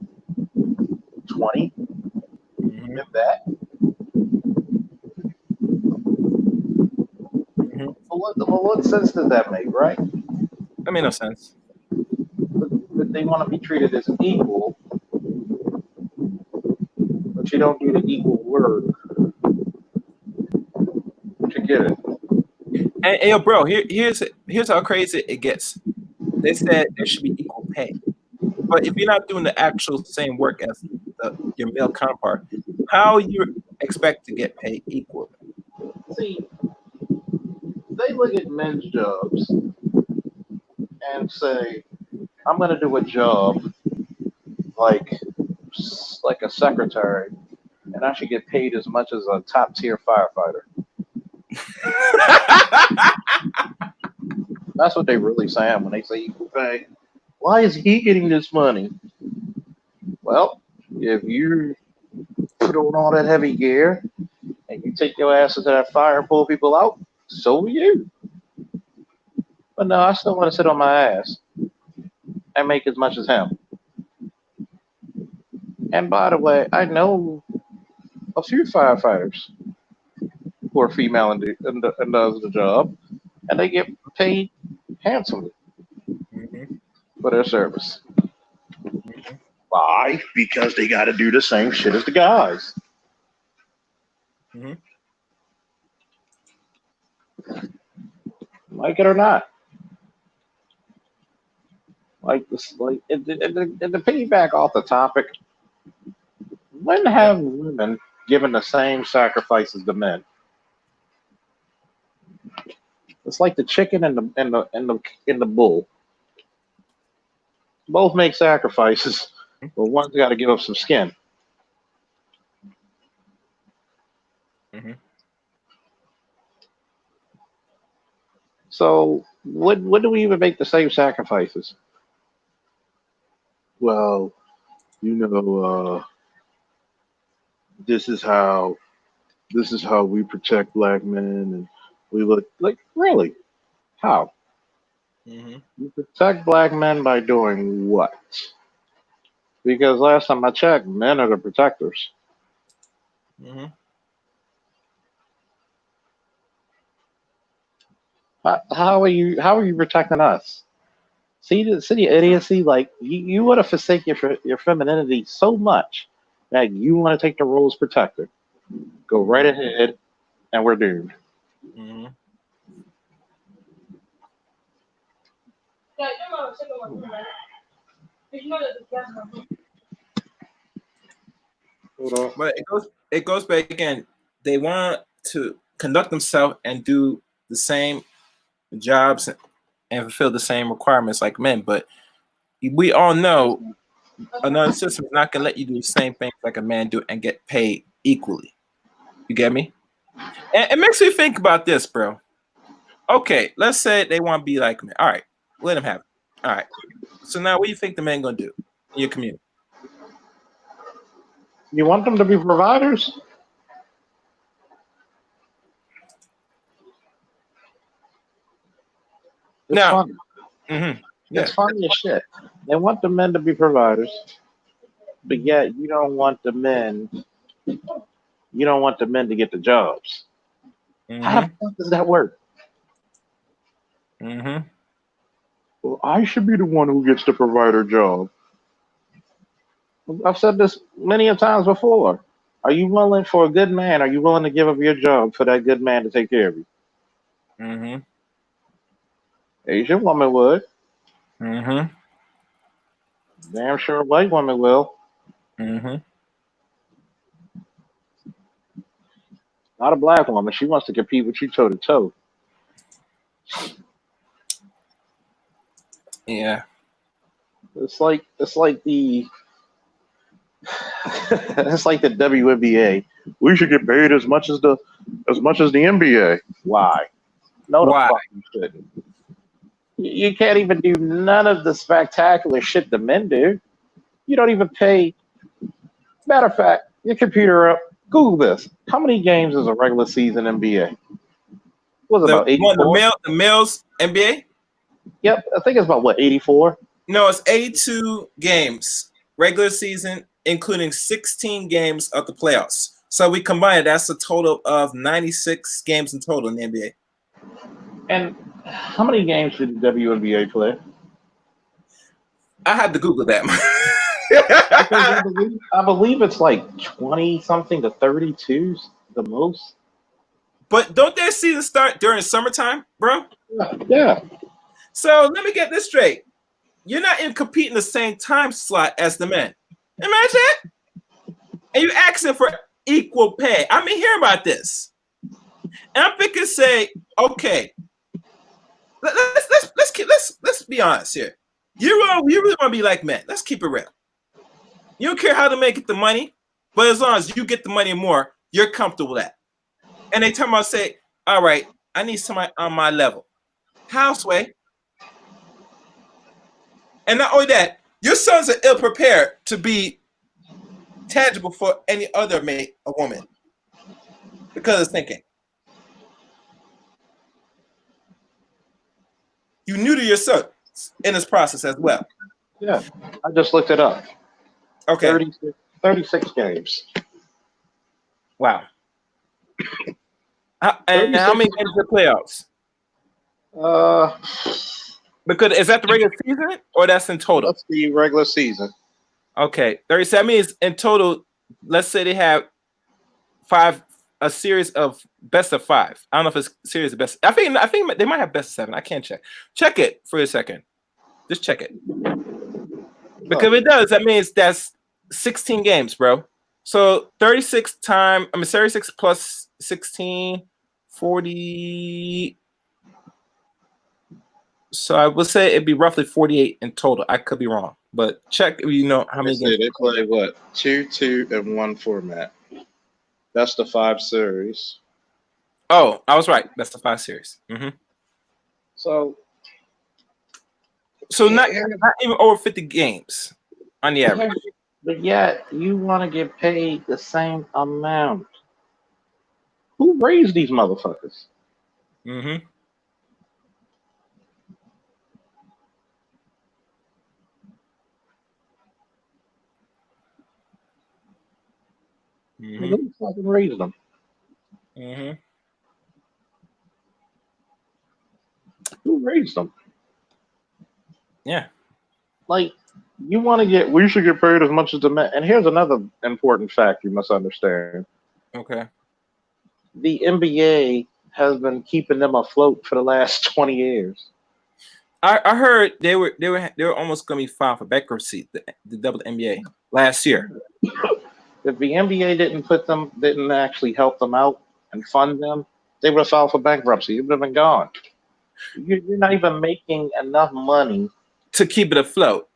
20, Mm-hmm. if that. Mm-hmm. What sense does that make, right? That made no sense. But they want to be treated as equal, but you don't do the equal word to get it. And yo, bro, here's how crazy it gets. They said there should be equal pay, but if you're not doing the actual same work as your male counterpart, how you expect to get paid equally? See, they look at men's jobs and say, I'm going to do a job like a secretary, and I should get paid as much as a top tier firefighter. That's what they really saying when they say equal pay. Why is he getting this money? Well, if you put on all that heavy gear and you take your ass into that fire and pull people out, so will you. But no, I still want to sit on my ass and make as much as him. And by the way, I know a few firefighters who are female and does the job, and they get paid handsomely Mm-hmm. for their service. Mm-hmm. Why? Because they got to do the same shit as the guys. Mm-hmm. Like it or not. Like this, and to piggyback off the topic, when Yeah. have women given the same sacrifice as the men? It's like the chicken and the bull. Both make sacrifices, but one's got to give up some skin. Mm-hmm. So when do we even make the same sacrifices? Well, you know, this is how we protect black men, and we look like, really, how? Mm-hmm. You protect black men by doing what? Because last time I checked, men are the protectors. Mm-hmm. How are you protecting us? See the idiocy. Like you want to forsake your femininity so much that you want to take the role as protector. Go right ahead, and we're doomed. Mm-hmm. Hold on. But it goes back again. They want to conduct themselves and do the same jobs and fulfill the same requirements like men. But we all know another system is not gonna let you do the same things like a man do and get paid equally. You get me? And it makes me think about this, bro. Okay, let's say they want to be like men. All right, let them have it. All right. So now, what do you think the men gonna do in your community? You want them to be providers? It's Now, funny. Yeah, It's funny as shit. They want the men to be providers, but yet you don't want the men. You don't want the men to get the jobs. How the fuck does that work? Well, I should be the one who gets the provider job. I've said this many a times before. Are you willing for a good man? Are you willing to give up your job for that good man to take care of you? Asian woman would. Damn sure a white woman will. Not a black woman. She wants to compete with you toe to toe. Yeah. It's like the it's like the WNBA. We should get paid as much as the NBA. Why? No, the Why? fuck you shouldn't. You can't even do none of the spectacular shit the men do. You don't even pay. Matter of fact, your computer up. Google this. How many games is a regular season NBA? Was it about 84? The males NBA? Yep, I think it's about what, 84? No, it's 82 games regular season, including 16 games of the playoffs. So we combine it, that's a total of 96 games in total in the NBA. And how many games did the WNBA play? I had to Google that. I believe it's like 20 something to 32 the most. But don't their season start during summertime, bro? Yeah. So let me get this straight. You're not even competing the same time slot as the men. Imagine it. And you're asking for equal pay. I mean, hear about this. And I'm thinking, say, okay, let's be honest here. You really want to be like men. Let's keep it real. You don't care how to make it the money, but as long as you get the money more, you're comfortable with that. And they turn around and say, all right, I need somebody on my level. Houseway. And not only that, your sons are ill prepared to be tangible for any other mate, a woman, because of thinking. You new to your son in this process as well. Yeah, I just looked it up. Okay. 36 games. Wow. And how many games are playoffs? Because is that the regular season or that's in total? That's the regular season. Okay, 37 means in total. Let's say they have a series of best of 5. I don't know if it's series of best. I think they might have best of 7. I can't check. Check it for a second. Just check it. Because if it does, that means that's 16 games, bro. So 36 plus 16, 40. So I would say it'd be roughly 48 in total. I could be wrong, but check if you know how many games. They play what? 2 and 1 format. That's the 5 series. Oh, I was right. That's the 5 series. So not even over 50 games on the average. But yet you want to get paid the same amount. Who raised these motherfuckers? Who fucking raised them? Who raised them? Yeah. Like, we should get paid as much as the men. And here's another important fact you must understand. Okay. The NBA has been keeping them afloat for the last 20 years. I heard they were almost going to be filed for bankruptcy, the WNBA last year. If the NBA didn't actually help them out and fund them, they would have filed for bankruptcy. It would have been gone. You're not even making enough money to keep it afloat.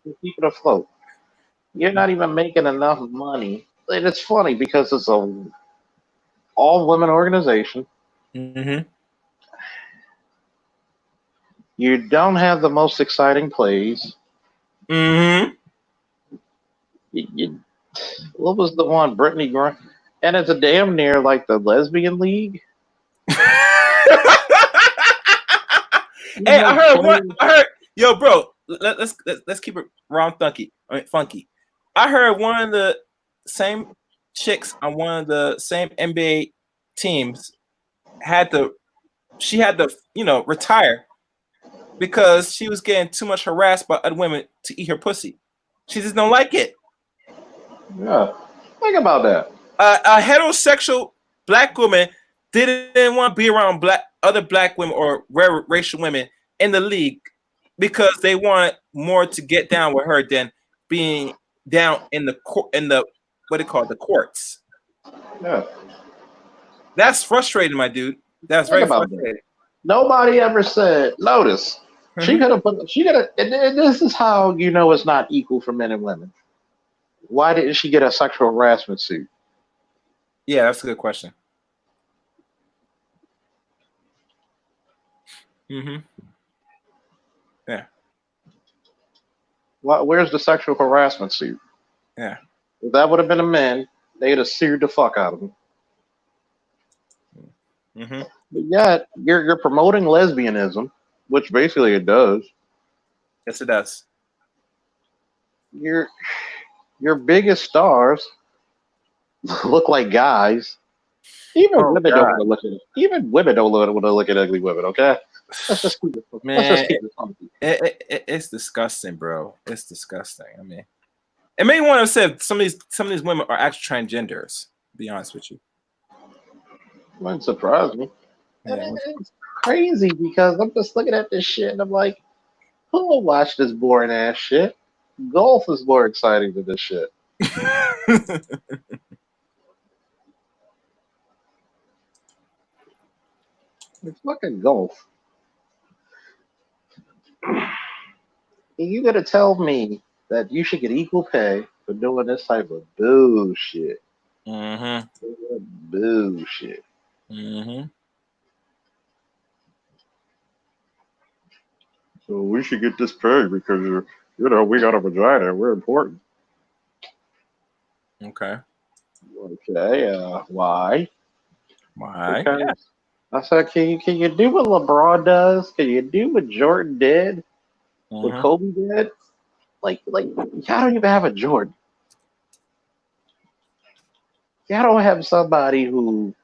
You're not even making enough money. And it's funny because it's a all women organization. Mm-hmm. You don't have the most exciting plays. Mm-hmm. You, what was the one? Brittany Grant. And it's a damn near like the lesbian league. You Hey, I have heard one. players. I heard, yo, bro. Let's keep it round funky. I mean, funky. I heard one of the same chicks on one of the same NBA teams had to. She had to, retire because she was getting too much harassed by other women to eat her pussy. She just don't like it. Yeah. Think about that. A heterosexual black woman didn't want to be around other black women or racial women in the league because they want more to get down with her than being down in the court in the what they call the courts. Yeah. That's frustrating, my dude. That's Think very about that. frustrating. Nobody ever said, notice, she Mm-hmm. could have put, she could have, and this is how you know it's not equal for men and women. Why didn't she get a sexual harassment suit? Yeah, that's a good question. Mm-hmm. Yeah. Where's the sexual harassment suit? Yeah. If that would have been a man, they'd have sued the fuck out of him. Mm-hmm. But yet, you're promoting lesbianism, which basically it does. Yes, it does. Your your biggest stars look like guys. Even Oh women don't want God, to look at it. Even women don't want to look at ugly women. Okay, let's just man, keep it funky. it's disgusting, bro. It's disgusting. I mean, it may want to say some of these women are actually transgenders. To be honest with you. Wouldn't surprise me. And Yeah. it's crazy because I'm just looking at this shit and I'm like, who will watch this boring ass shit? Golf is more exciting than this shit. It's fucking golf. And you gotta tell me that you should get equal pay for doing this type of bullshit. Mm-hmm. Bullshit. Mm-hmm. So we should get this pay because we got a vagina. We're important. Okay. Okay. Why? Why? Yeah. Because I said, can you do what LeBron does? Can you do what Jordan did? What Mm-hmm. Kobe did? Like y'all don't even have a Jordan. Y'all don't have somebody who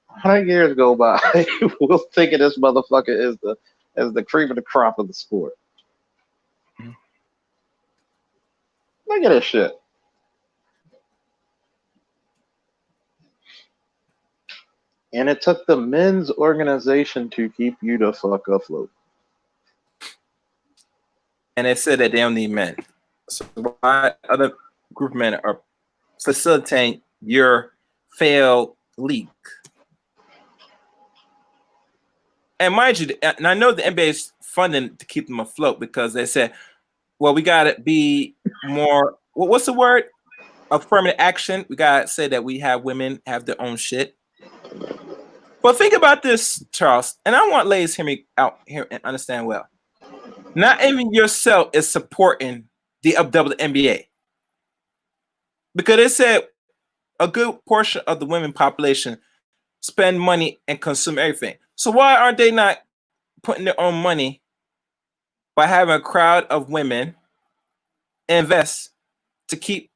100 years go by will think of this motherfucker as the cream of the crop of the sport. Look at this shit. And it took the men's organization to keep you the fuck afloat. And they said that they don't need men. So why other group of men are facilitating your failed league? And mind you, and I know the NBA is funding to keep them afloat because they said, well, we got to be more, what's the word? Affirmative action. We got to say that we have women have their own shit. But think about this, Charles, and I want ladies to hear me out here and understand well. Not even yourself is supporting the WNBA because they said a good portion of the women population spend money and consume everything. So why aren't they not putting their own money by having a crowd of women invest to keep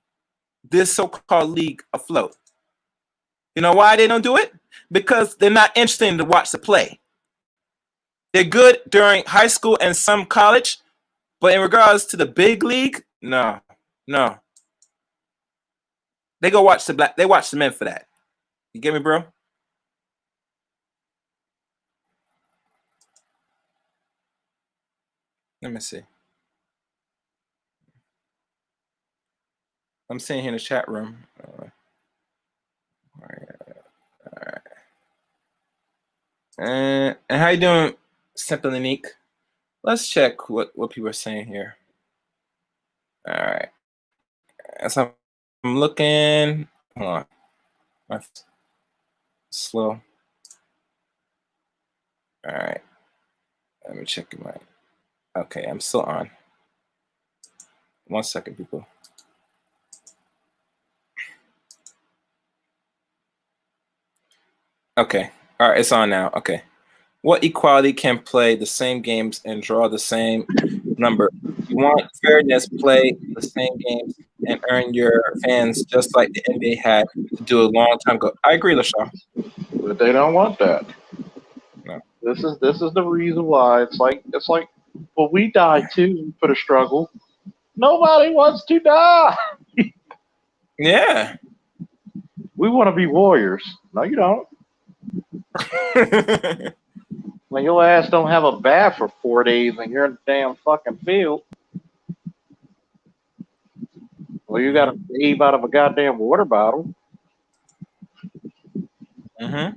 this so-called league afloat? You know why they don't do it? Because they're not interested to watch the play. They're good during high school and some college, but in regards to the big league, no, no. They watch the men for that. You get me, bro? Let me see. I'm sitting here in the chat room. All right, all right. And how you doing, Simple Unique? Let's check what people are saying here. All right. As I'm looking, hold on, my slow. All right, let me check it out. Okay, I'm still on. 1 second, people. Okay, all right, it's on now. Okay, what equality can play the same games and draw the same number? You want fairness, play the same games and earn your fans just like the NBA had to do a long time ago. I agree, LaShaw. But they don't want that. No. This is the reason why it's like well, we died too for the struggle. Nobody wants to die. Yeah. We want to be warriors. No, you don't. When your ass don't have a bath for 4 days and you're in the damn fucking field, well, you got to bathe out of a goddamn water bottle. Yeah.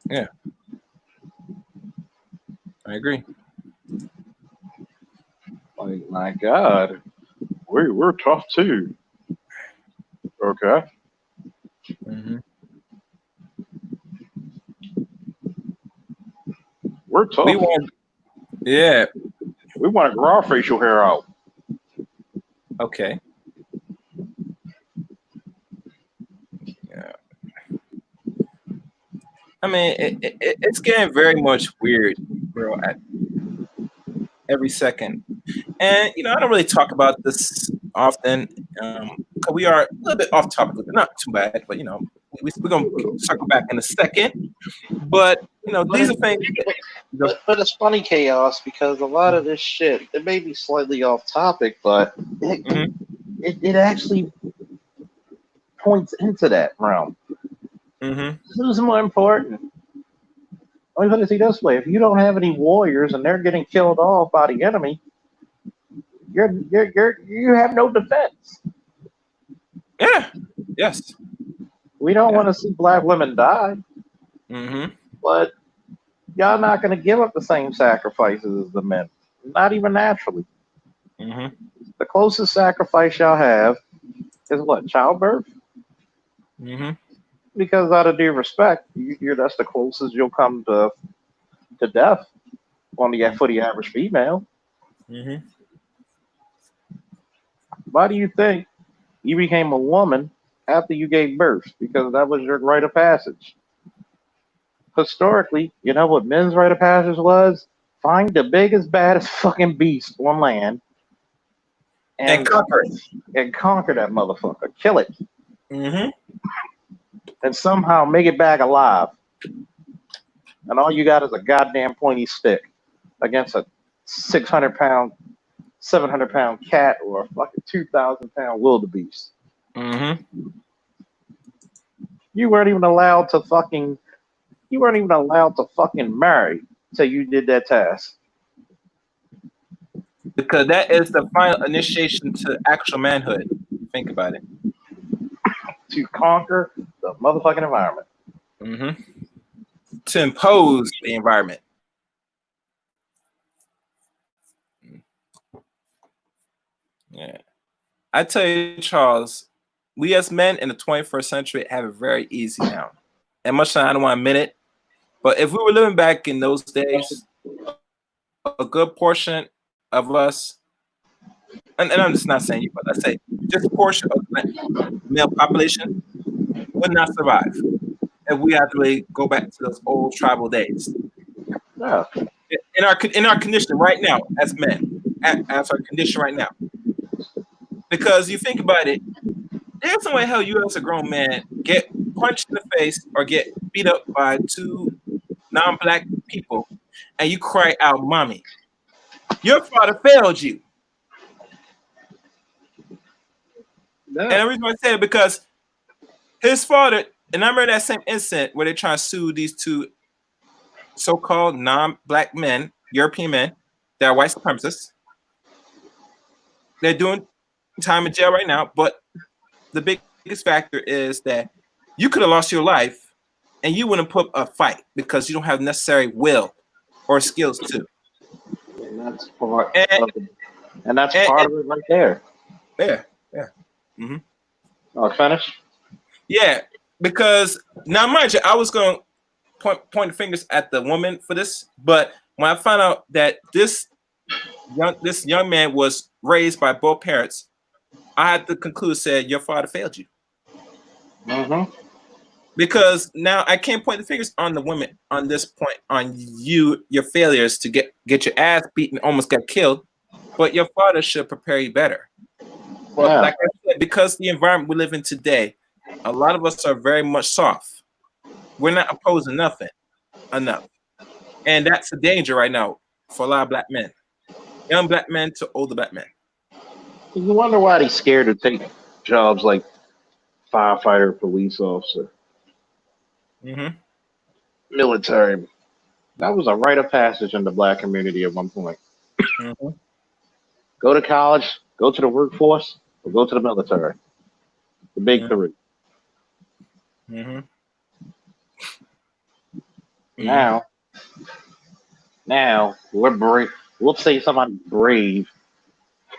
Yeah. I agree. Like, my God, we're tough too. Okay. We're tough. We want, yeah. We want to grow our facial hair out. Okay. Yeah. I mean, it's getting very much weird, bro, at every second. And, I don't really talk about this often because we are a little bit off topic, not too bad, but, we're going to circle back in a second. But, these are things. But it's funny, Chaos, because a lot of this shit, it may be slightly off topic, but it actually points into that realm. Who's more important? Let me put it this way: if you don't have any warriors and they're getting killed off by the enemy, you have no defense. Yeah. Yes. We don't want to see black women die, but y'all not going to give up the same sacrifices as the men. Not even naturally. The closest sacrifice y'all have is what? Childbirth? Because out of due respect, that's the closest you'll come to death for the average female. Why do you think you became a woman after you gave birth? Because that was your rite of passage. Historically, you know what men's rite of passage was? Find the biggest, baddest fucking beast on land and conquer it. And conquer that motherfucker. Kill it. And somehow make it back alive. And all you got is a goddamn pointy stick against a 600-pound, 700-pound cat or a fucking 2,000-pound wildebeest. You weren't even allowed to fucking marry until you did that task. Because that is the final initiation to actual manhood. Think about it. To conquer the motherfucking environment. To impose the environment. Yeah. I tell you, Charles, we as men in the 21st century have it very easy now. And much I don't want to admit it, but if we were living back in those days, a good portion of us, and I'm just not saying you, but I say just a portion of the male population would not survive if we had to really go back to those old tribal days. Yeah. In our condition right now as men, as our condition right now. Because you think about it, there's no way hell you as a grown man get punched in the face or get beat up by two non-black people and you cry out, "Mommy." Your father failed you. Yeah. And the reason I say it because his father, and I remember that same incident where they try to sue these two so-called non-black men, European men, that are white supremacists. They're doing time in jail right now, but the biggest factor is that you could have lost your life and you wouldn't put up a fight because you don't have necessary will or skills to. that's part And, of it. And that's and part of it right there. yeah, yeah. Mm-hmm. Oh, finish? Yeah, because now, mind you, I was going to point fingers at the woman for this, but when I found out that this young man was raised by both parents, I had to conclude, said, your father failed you. Mm-hmm. Because now I can't point the fingers on the women on this point, on you, your failures to get your ass beaten, almost got killed, but your father should prepare you better. But Yeah. like I said, because the environment we live in today, a lot of us are very much soft. We're not opposing nothing enough. And that's a danger right now for a lot of black men. Young black men to older black men. You wonder why he's scared to take jobs like firefighter, police officer, Mm-hmm. military. That was a rite of passage in the black community at one point. Mm-hmm. Go to college, go to the workforce, or go to the military. The big three. Mm-hmm. Mm-hmm. Now, now we're brave. We'll say somebody brave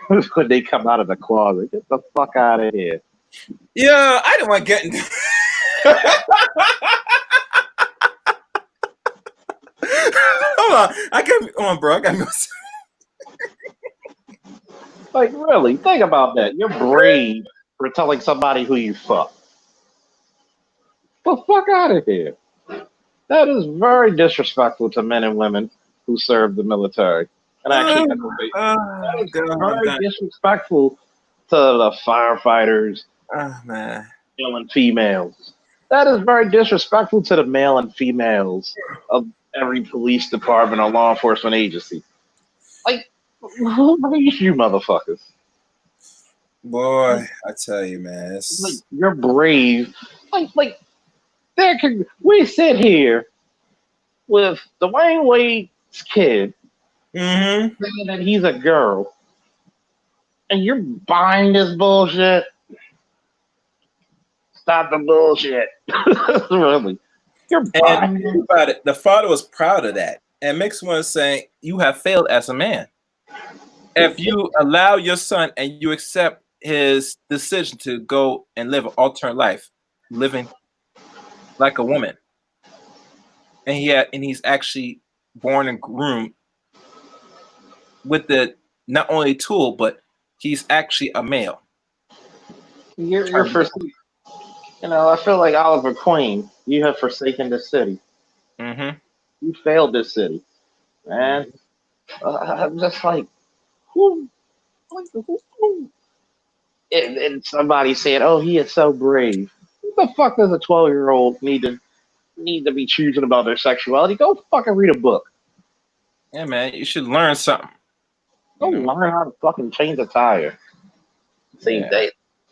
when they come out of the closet. Get the fuck out of here. Yeah, I didn't want to get into Hold on. I got on, bro. I got no. Like, really, think about that. You're brave for telling somebody who you fuck. The fuck out of here. That is very disrespectful to men and women who serve the military. And actually, that is God, I'm very done. disrespectful to the firefighters, Oh man. male and females. That is very disrespectful to the male and females of every police department or law enforcement agency. Like, who raised you motherfuckers? Boy, I tell you, man. Like, you're brave. Like, there can we sit here with Dwayne Wade's kid Mm-hmm. saying that he's a girl, and you're buying this bullshit. Stop the bullshit. Really, you're And buying think it. about it, the father was proud of that. And makes one saying, you have failed as a man. If you allow your son and you accept his decision to go and live an alternate life, living like a woman, and he's actually born and groomed with the not only tool, but he's actually a male. You're for, I feel like Oliver Queen. You have forsaken this city. Mm-hmm. You failed this city, man. I'm just like, who? Who? And somebody said, "Oh, he is so brave." What the fuck does a 12-year-old need to be choosing about their sexuality? Go fucking read a book. Yeah, man, you should learn something. Go You know? learn how to fucking change a tire. See, Yeah.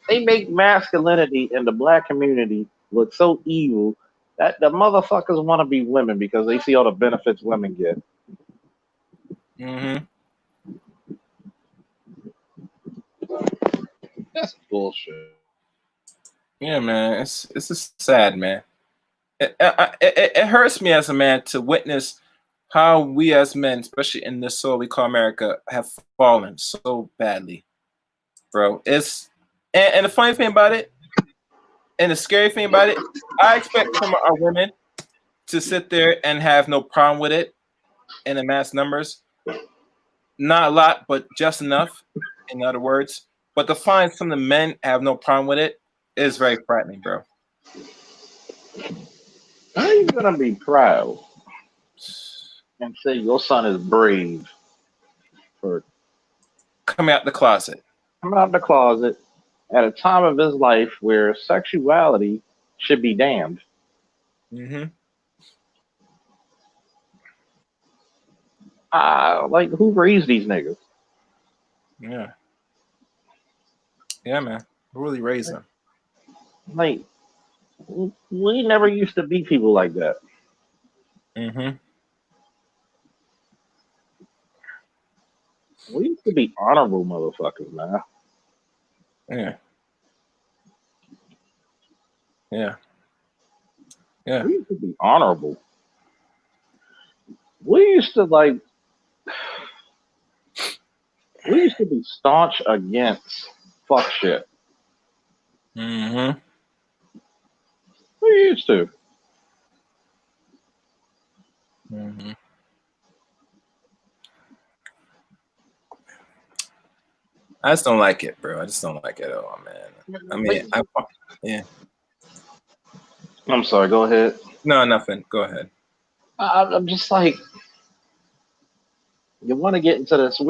they make masculinity in the black community look so evil that the motherfuckers want to be women because they see all the benefits women get. Mm-hmm. That's bullshit. Yeah, man, it's just sad, man. It hurts me as a man to witness how we as men, especially in this soil we call America, have fallen so badly, bro. And the funny thing about it, and the scary thing about it, I expect some of our women to sit there and have no problem with it in the mass numbers. Not a lot, but just enough, in other words. But to find some of the men have no problem with it is very frightening, bro. How are you gonna be proud and say your son is brave for Coming out the closet. coming out of the closet at a time of his life where sexuality should be damned? Mm-hmm. Like, who raised these niggas? Yeah. Yeah, man. Really raise them. Like, we never used to be people like that. Mm-hmm. We used to be honorable motherfuckers, man. Yeah. Yeah. Yeah. We used to be honorable. We used to like We used to be staunch against fuck shit. Mm-hmm. We used to. Mm-hmm. I just don't like it, bro. I just don't like it at all, man. I mean, yeah. I'm sorry. Go ahead. No, nothing. Go ahead. I'm just like, you want to get into this.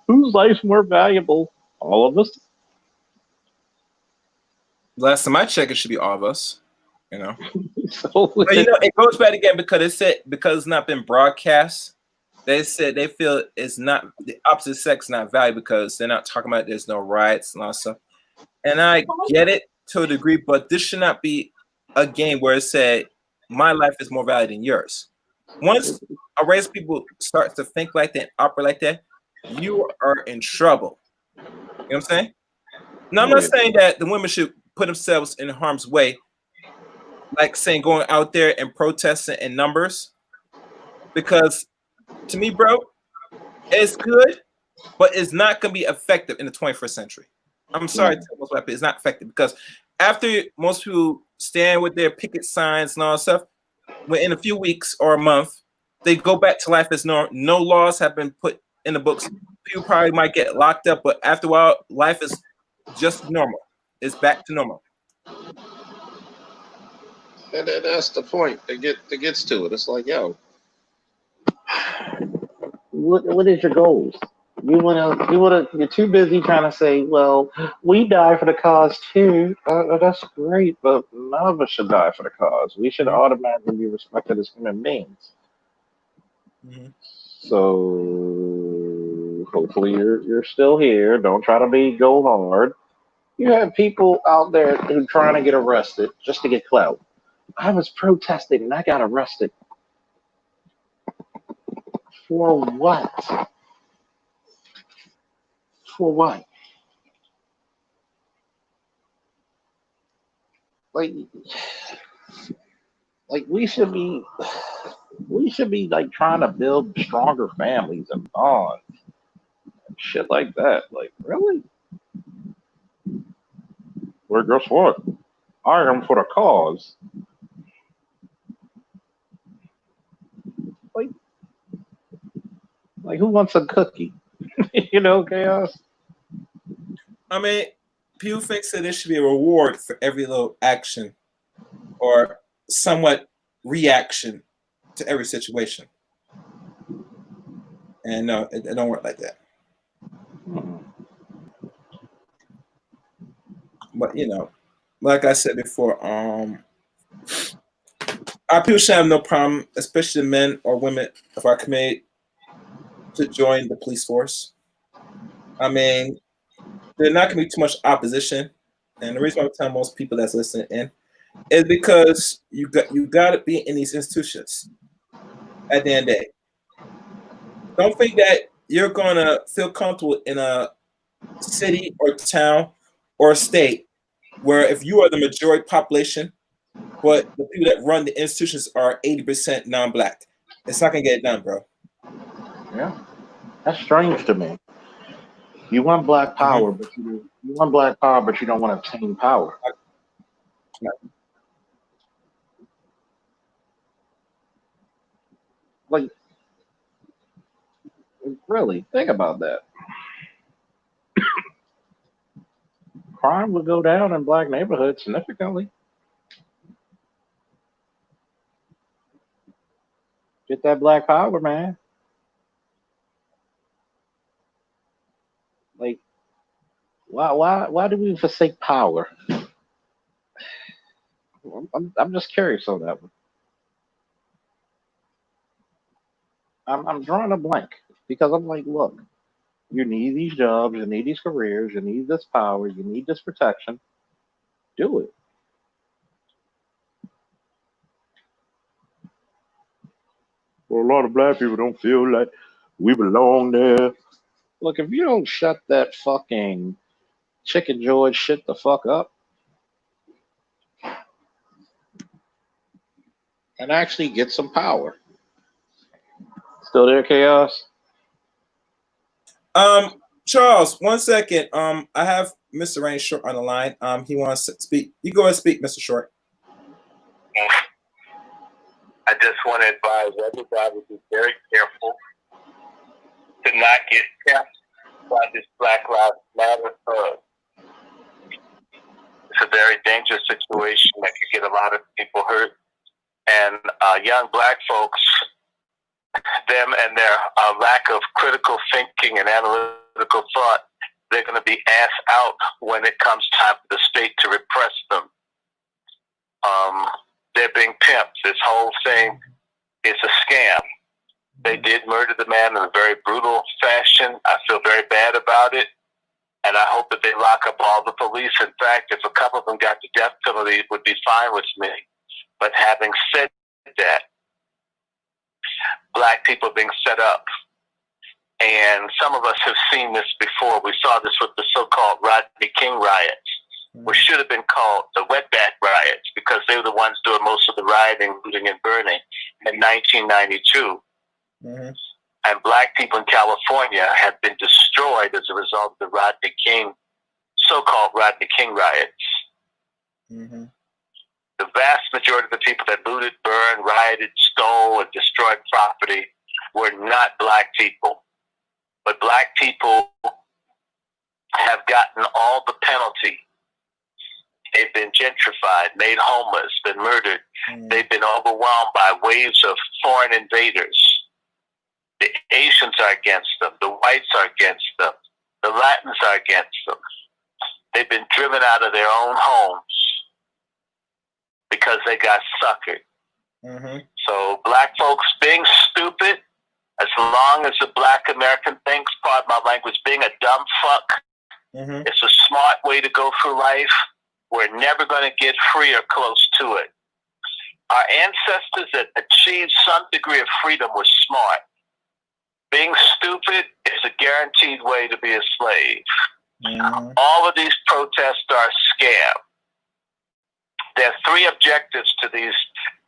Whose life's more valuable? All of us. Last time I checked, it should be all of us. You know. So But it goes back again because it's not been broadcast. They said they feel it's not the opposite sex not valued because they're not talking about there's no riots and all that stuff. And I get it to a degree, but this should not be a game where it said my life is more valued than yours. Once a race of people start to think like that, operate like that, you are in trouble. You know what I'm saying? Now I'm not saying that the women should put themselves in harm's way, like saying going out there and protesting in numbers, because to me, bro, it's good, but it's not going to be effective in the 21st century. I'm sorry to tell most people, it's not effective because after most people stand with their picket signs and all that stuff, in a few weeks or a month, they go back to life as normal. No laws have been put in the books. People probably might get locked up, but after a while, life is just normal. It's back to normal. And that's the point. It gets to it. It's like, yo, what is your goals? You're too busy trying to say, well, we die for the cause too. That's great, but none of us should die for the cause. We should automatically be respected as human beings. Mm-hmm. So hopefully you're still here. Don't try to go hard. You have people out there who are trying to get arrested just to get clout. I was protesting and I got arrested. For what? For what? Like, like we should be like trying to build stronger families and bonds and shit like that. Like, really? Well, guess what? I am for the cause. Like, like who wants a cookie? Chaos. I mean, people think that there should be a reward for every little action or somewhat reaction to every situation. And no, it don't work like that. But like I said before, our people should have no problem, especially men or women of our community, to join the police force. I mean, there's not going to be too much opposition, and the reason why I'm telling most people that's listening in is because you got to be in these institutions. At the end of the day, don't think that you're going to feel comfortable in a city or town or state where if you are the majority population, but the people that run the institutions are 80% non-black. It's not gonna get it done, bro. Yeah, that's strange to me. You want black Mm-hmm. power, but you want black power, but you don't want to obtain power. Like, really, think about that. Crime would go down in black neighborhoods significantly. Get that black power, man. Like, why do we forsake power? I'm just curious on that one. I'm drawing a blank because I'm like, look, you need these jobs, you need these careers, you need this power, you need this protection. Do it. Well, a lot of black people don't feel like we belong there. Look, if you don't shut that fucking Chicken George shit the fuck up and actually get some power. Still there, Chaos? Charles, 1 second. I have Mr. Rain Short on the line. He wants to speak. You go ahead and speak, Mr. Short. I just want to advise everybody to be very careful to not get kept by this Black Lives Matter. It's a very dangerous situation that could get a lot of people hurt. And young black folks, them and their lack of critical thinking and analytical thought, they're going to be asked out when it comes time for the state to repress them. They're being pimped. This whole thing is a scam. They did murder the man in a very brutal fashion. I feel very bad about it. And I hope that they lock up all the police. In fact, if a couple of them got the death penalty, it would be fine with me. But having said that, black people are being set up. And some of us have seen this before. We saw this with the so-called Rodney King riots, which should have been called the wetback riots because they were the ones doing most of the rioting, looting, and burning in 1992. Mm-hmm. And black people in California have been destroyed as a result of the Rodney King, so-called Rodney King riots. Mm-hmm. The vast majority of the people that looted, burned, rioted, stole, and destroyed property were not black people. But black people have gotten all the penalty. They've been gentrified, made homeless, been murdered. Mm-hmm. They've been overwhelmed by waves of foreign invaders. The Asians are against them. The whites are against them. The Latins are against them. They've been driven out of their own homes because they got suckered. Mm-hmm. So black folks being stupid, as long as the black American thinks, pardon my language, being a dumb fuck, mm-hmm. It's a smart way to go through life. We're never going to get free or close to it. Our ancestors that achieved some degree of freedom were smart. Being stupid is a guaranteed way to be a slave. Mm-hmm. All of these protests are a scam. There are three objectives to these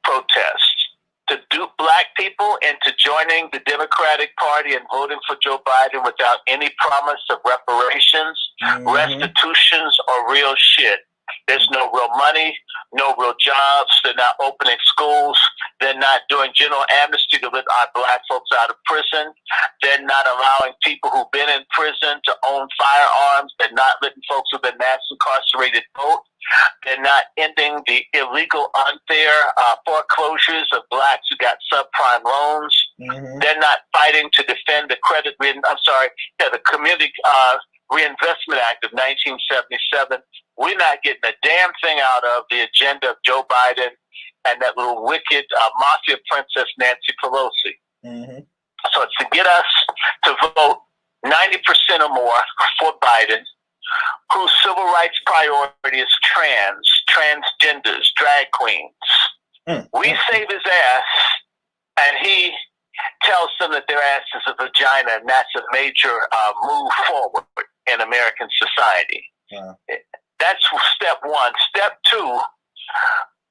protests: to dupe black people into joining the Democratic Party and voting for Joe Biden without any promise of reparations, mm-hmm. restitutions, or real shit. There's no real money, no real jobs. They're not opening schools. They're not doing general amnesty to let our black folks out of prison. They're not allowing people who've been in prison to own firearms. They're not letting folks who've been mass incarcerated vote. They're not ending the illegal, unfair foreclosures of blacks who got subprime loans. Mm-hmm. They're not fighting to defend the the Community Reinvestment Act of 1977. We're not getting a damn thing out of the agenda of Joe Biden and that little wicked mafia princess Nancy Pelosi. Mm-hmm. So it's to get us to vote 90% or more for Biden, whose civil rights priority is transgenders, drag queens. Mm-hmm. We save his ass, and he tells them that their ass is a vagina, and that's a major move forward in American society. Yeah. That's step one. Step two,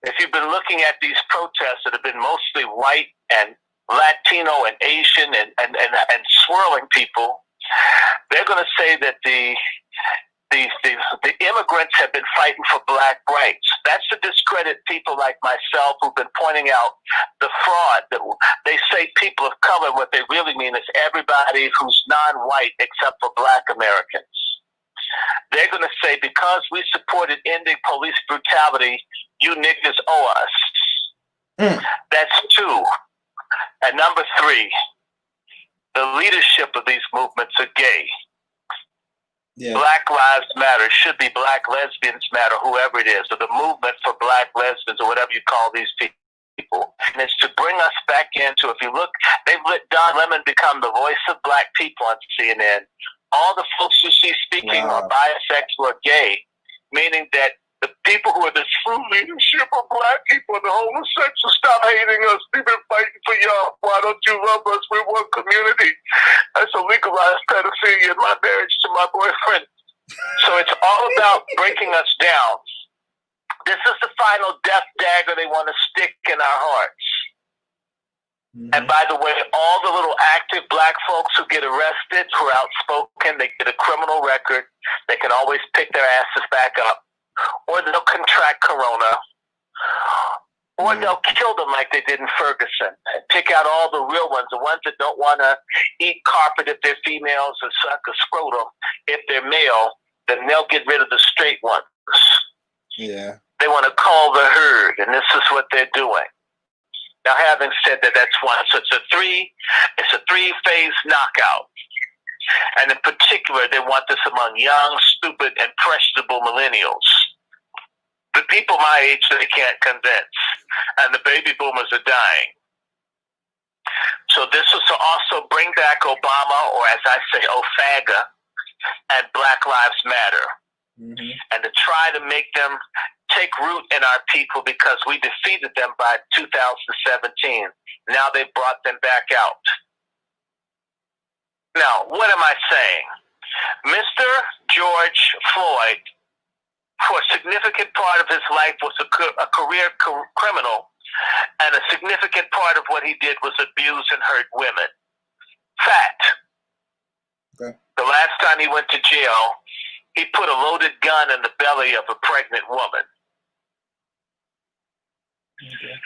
if you've been looking at these protests that have been mostly white and Latino and Asian and swirling people, they're going to say that the immigrants have been fighting for black rights. That's to discredit people like myself who've been pointing out the fraud. That they say people of color, what they really mean is everybody who's non-white except for black Americans. They're going to say, because we supported ending police brutality, you niggas owe us. Mm. That's two. And number three, the leadership of these movements are gay. Yeah. Black Lives Matter should be Black Lesbians Matter, whoever it is, or the movement for black lesbians, or whatever you call these people. And it's to bring us back into, if you look, they've let Don Lemon become the voice of black people on CNN. All the folks you see speaking are bisexual or gay, meaning that the people who are the true leadership of black people, the homosexuals, stop hating us. We've been fighting for y'all. Why don't you love us? We're one community. That's a legalized pedophilia in my marriage to my boyfriend. So it's all about breaking us down. This is the final death dagger they want to stick in our hearts. And by the way, all the little active black folks who get arrested, who are outspoken, they get a criminal record. They can always pick their asses back up. Or they'll contract corona. Or they'll kill them like they did in Ferguson. Pick out all the real ones, the ones that don't want to eat carpet if they're females and suck a scrotum if they're male. Then they'll get rid of the straight ones. Yeah. They want to call the herd, and this is what they're doing. Now, having said that, that's one. So it's a three-phase knockout. And in particular, they want this among young, stupid, impressionable millennials. The people my age they can't convince. And the baby boomers are dying. So this was to also bring back Obama, or as I say, OFAGA, and Black Lives Matter. And to try to make them take root in our people because we defeated them by 2017. Now they brought them back out. Now, what am I saying? Mr. George Floyd, for a significant part of his life, was a career criminal, and a significant part of what he did was abuse and hurt women. Fact. Okay. The last time he went to jail, he put a loaded gun in the belly of a pregnant woman. Okay.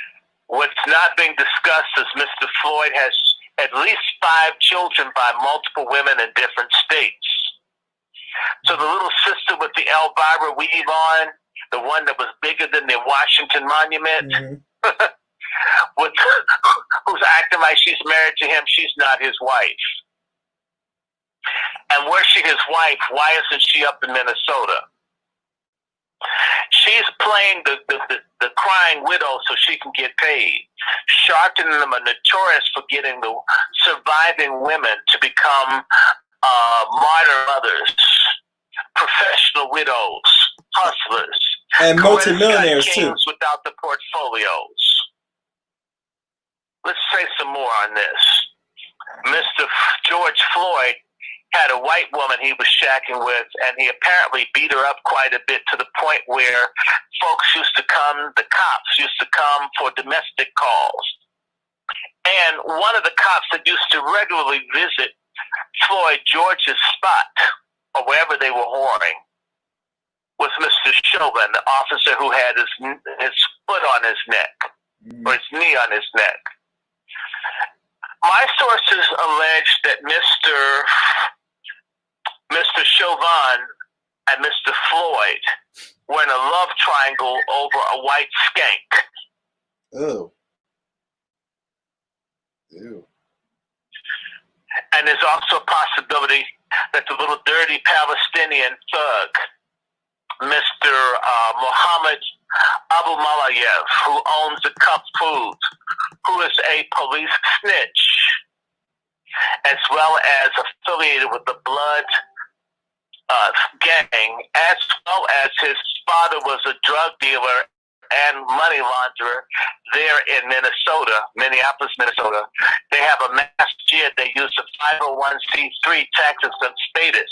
What's not being discussed is Mr. Floyd has at least 5 children by multiple women in different states. So the little sister with the Elvira weave on, the one that was bigger than the Washington Monument, who's acting like she's married to him, she's not his wife. And where's she his wife? Why isn't she up in Minnesota? She's playing the crying widow so she can get paid. Sharpton and them are notorious for getting the surviving women to become martyr mothers, professional widows, hustlers, and multimillionaires too, without the portfolios. Let's say some more on this. Mr. George Floyd had a white woman he was shacking with, and he apparently beat her up quite a bit to the point where folks used to come, the cops used to come for domestic calls. And one of the cops that used to regularly visit Floyd George's spot, or wherever they were whoring, was Mr. Chauvin, the officer who had his foot on his neck, or his knee on his neck. My sources allege that Mr. Chauvin and Mr. Floyd were in a love triangle over a white skank. Oh. Ew. And there's also a possibility that the little dirty Palestinian thug, Mr. Mohammed Abu Malayev, who owns the Cup Foods, who is a police snitch, as well as affiliated with the Blood gang, as well as his father was a drug dealer and money launderer there in Minneapolis, Minnesota. They have a masjid. They use the 501c3 tax-exempt status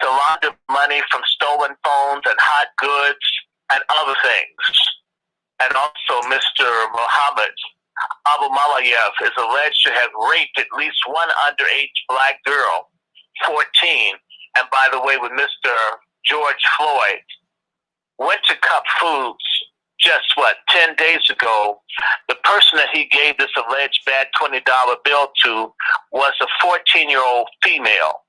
to launder money from stolen phones and hot goods and other things. And also Mr. Mohammed Abu Malayev is alleged to have raped at least one underage black girl, 14. And by the way, with Mr. George Floyd, went to Cup Foods just, 10 days ago. The person that he gave this alleged bad $20 bill to was a 14-year-old female.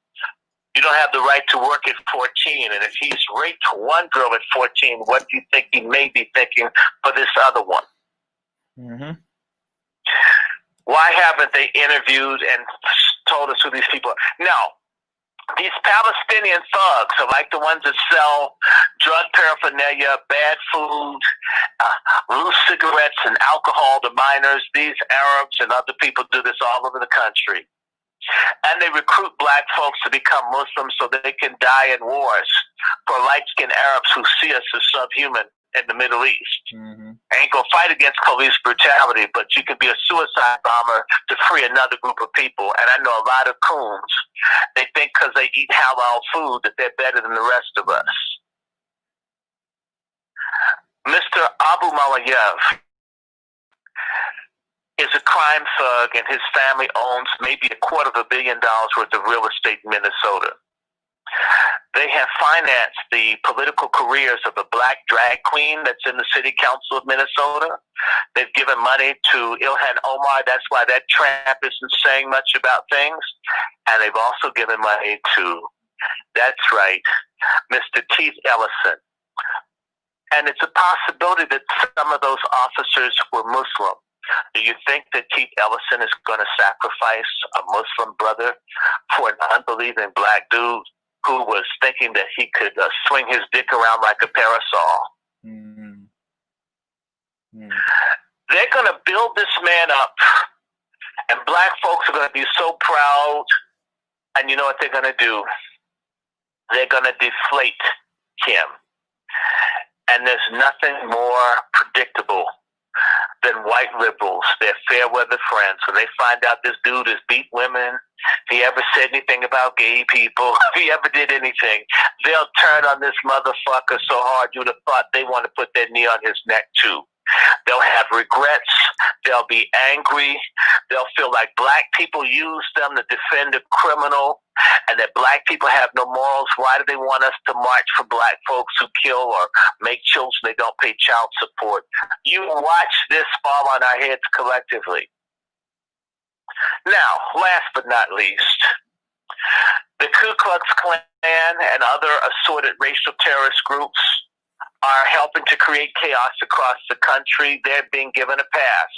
You don't have the right to work at 14. And if he's raped one girl at 14, what do you think he may be thinking for this other one? Mm-hmm. Why haven't they interviewed and told us who these people are? Now, these Palestinian thugs are like the ones that sell drug paraphernalia, bad food, loose cigarettes, and alcohol to minors. These Arabs and other people do this all over the country. And they recruit black folks to become Muslims so they can die in wars for light-skinned Arabs who see us as subhuman in the Middle East. Mm-hmm. Ain't gonna fight against police brutality, but you can be a suicide bomber to free another group of people. And I know a lot of coons, they think because they eat halal food that they're better than the rest of us. Mr. Abu Malayev is a crime thug and his family owns maybe $250 million worth of real estate in Minnesota. They have financed the political careers of a black drag queen that's in the city council of Minnesota. They've given money to Ilhan Omar. That's why that tramp isn't saying much about things. And they've also given money to, that's right, Mr. Keith Ellison. And it's a possibility that some of those officers were Muslim. Do you think that Keith Ellison is going to sacrifice a Muslim brother for an unbelieving black dude who was thinking that he could swing his dick around like a parasol? Mm-hmm. Mm-hmm. They're going to build this man up, and black folks are going to be so proud. And you know what they're going to do? They're going to deflate him. And there's nothing more predictable than white liberals, their fair weather friends, when they find out this dude has beat women, if he ever said anything about gay people, if he ever did anything, they'll turn on this motherfucker so hard you'd have thought they want to put their knee on his neck too. They'll have regrets. They'll be angry. They'll feel like black people use them to defend a criminal and that black people have no morals. Why do they want us to march for black folks who kill or make children they don't pay child support? You watch this fall on our heads collectively. Now, last but not least, the Ku Klux Klan and other assorted racial terrorist groups are helping to create chaos across the country. They're being given a pass.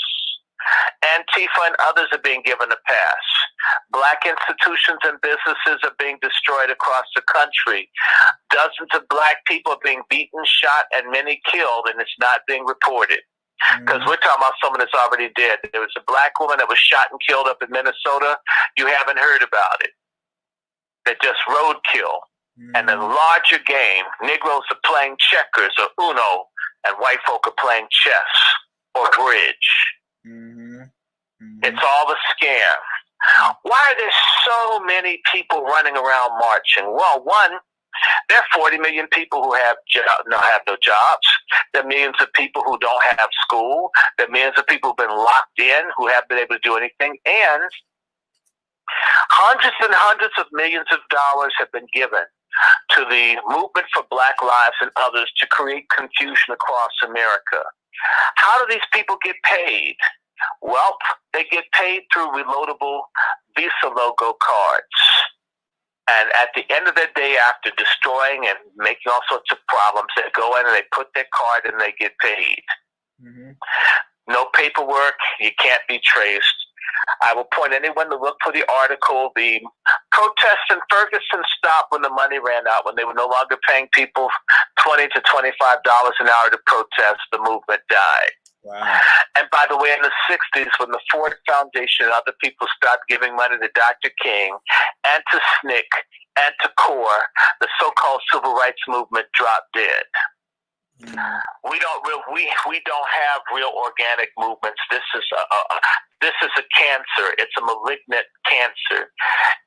Antifa and others are being given a pass. Black institutions and businesses are being destroyed across the country. Dozens of black people are being beaten, shot, and many killed, and it's not being reported. Because we're talking about someone that's already dead. There was a black woman that was shot and killed up in Minnesota. You haven't heard about it. They're just roadkill. And the larger game, Negroes are playing checkers or Uno, and white folk are playing chess or bridge. It's all a scam. Why are there so many people running around marching? Well, one, there are 40 million people who have no jobs. There are millions of people who don't have school. There are millions of people who've been locked in, who haven't been able to do anything. And hundreds and hundreds of millions of dollars have been given to the movement for Black Lives and others to create confusion across America. How do these people get paid? Well, they get paid through reloadable Visa logo cards. And at the end of the day, after destroying and making all sorts of problems, they go in and they put their card and they get paid. No paperwork. You can't be traced. I will point anyone to look for the article. The protests in Ferguson stopped when the money ran out, when they were no longer paying people $20 to $25 an hour to protest. The movement died. Wow. And by the way, in the 60s, when the Ford Foundation and other people stopped giving money to Dr. King and to SNCC and to CORE, the so-called civil rights movement dropped dead. We don't have real organic movements. This is a cancer. It's a malignant cancer,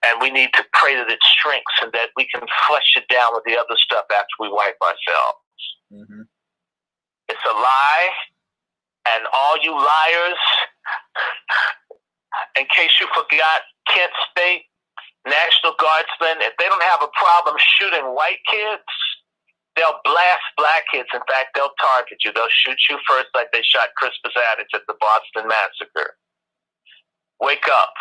and we need to pray that it shrinks and that we can flush it down with the other stuff after we wipe ourselves. It's a lie, and all you liars, in case you forgot, Kent State National Guardsmen, if they don't have a problem shooting white kids, they'll blast black kids. In fact, they'll target you. They'll shoot you first like they shot Crispus Attucks at the Boston Massacre. Wake up.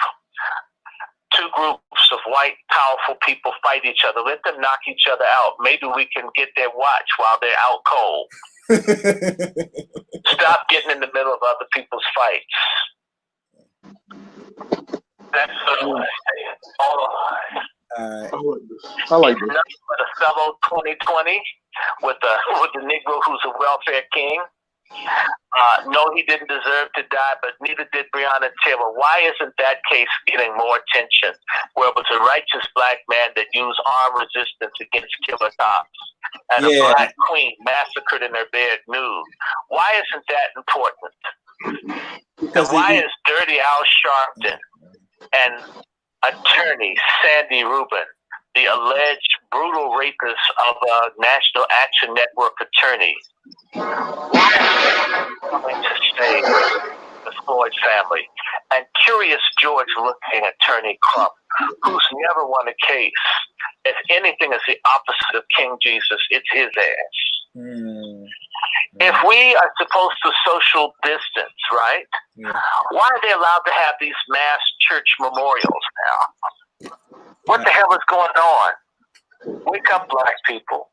Two groups of white, powerful people fight each other. Let them knock each other out. Maybe we can get their watch while they're out cold. Stop getting in the middle of other people's fights. That's all I say. I like this. Nothing but a fellow 2020 with the Negro who's a welfare king. No, he didn't deserve to die, but neither did Breonna Taylor. Why isn't that case getting more attention? Where it was a righteous black man that used armed resistance against killer cops, and a black queen massacred in her bed nude. Why isn't that important? Because why is Dirty Al Sharpton and attorney Sandy Rubin, the alleged brutal rapist of a National Action Network attorney, why are they coming to stay with Floyd family, and Curious George looking Attorney Crump, who's never won a case. If anything is the opposite of King Jesus, it's his ass. If we are supposed to social distance, right? Why are they allowed to have these mass church memorials now? What the hell is going on? Wake up, black people.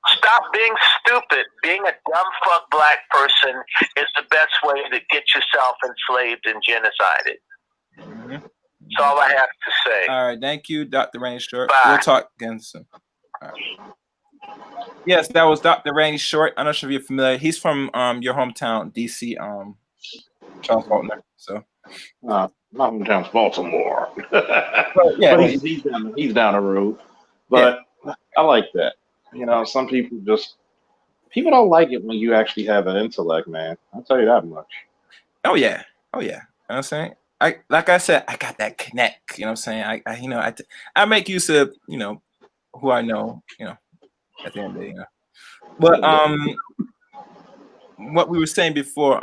Stop being stupid. Being a dumb fuck black person is the best way to get yourself enslaved and genocided. That's all I have to say. All right, thank you, Dr. Rainey Short. Bye. We'll talk again soon. All right. Yes, that was Dr. Rainey Short. I'm not sure if you're familiar. He's from your hometown, DC, Charles Faulkner. So, my hometown's Baltimore. yeah, but he's down the road. But I like that. You know, some people don't like it when you actually have an intellect, man. I'll tell you that much. Oh yeah. You know what I'm saying? Like I said, I got that connect. You know what I'm saying? I make use of, you know, who I know, you know, at the end of the day, you know. But what we were saying before,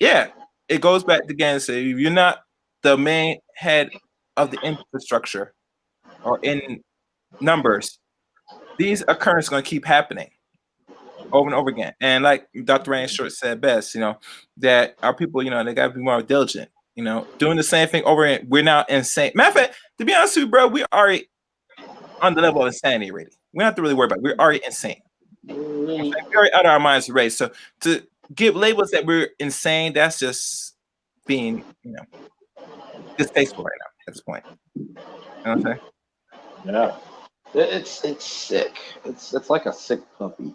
it goes back again and say, if you're not the main head of the infrastructure or in numbers, these occurrences are going to keep happening over and over again. And like Dr. Rainey Short said best, you know, that our people, you know, they got to be more diligent, you know, doing the same thing over and we're now insane. Matter of fact, to be honest with you, bro, we already on the level of insanity already. We don't have to really worry about it. We're already insane. We're already out of our minds already. So to give labels that we're insane, that's just being, you know, distasteful right now at this point. You know what I'm saying? Yeah. It's sick. It's like a sick puppy.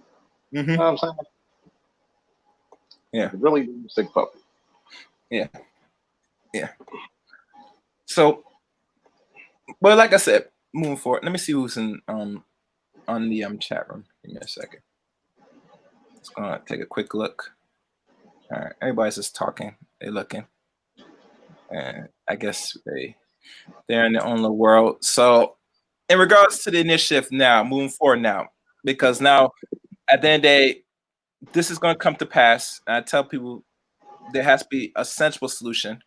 You know what I'm saying? Yeah. Really sick puppy. Yeah. So, well, like I said, moving forward, let me see who's in on the chat room. Give me a second. Let's go take a quick look. All right, everybody's just talking. They're looking, and I guess they're in their own little world. So, in regards to the initiative now, moving forward now, because now at the end of the day, this is going to come to pass. And I tell people there has to be a sensible solution.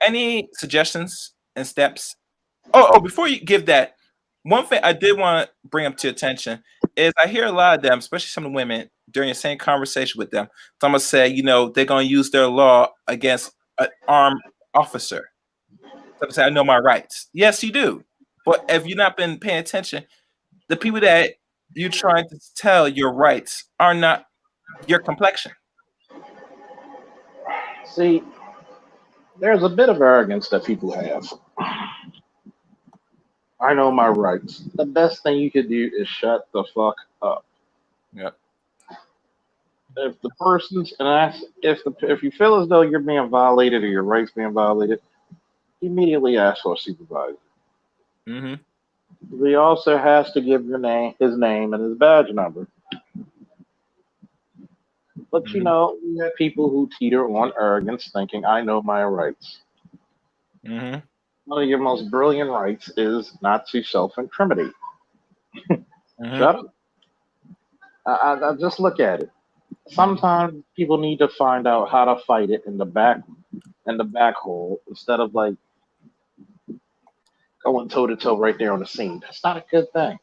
Any suggestions and steps? Oh, before you give that, one thing I did want to bring up to your attention is I hear a lot of them, especially some of the women, during the same conversation with them, someone say, you know, they're going to use their law against an armed officer. Someone say, I know my rights. Yes, you do. But if you've not been paying attention, the people that you're trying to tell your rights are not your complexion. See, there's a bit of arrogance that people have. I know my rights. The best thing you could do is shut the fuck up. Yep. If the person's if you feel as though you're being violated or your rights being violated, immediately ask for a supervisor. He also has to give his name and his badge number. But you know, we have people who teeter on arrogance, thinking I know my rights. One of your most brilliant rights is not to self-incriminate. Shut up. I just look at it. Sometimes people need to find out how to fight it in the back hole instead of like going toe to toe right there on the scene. That's not a good thing.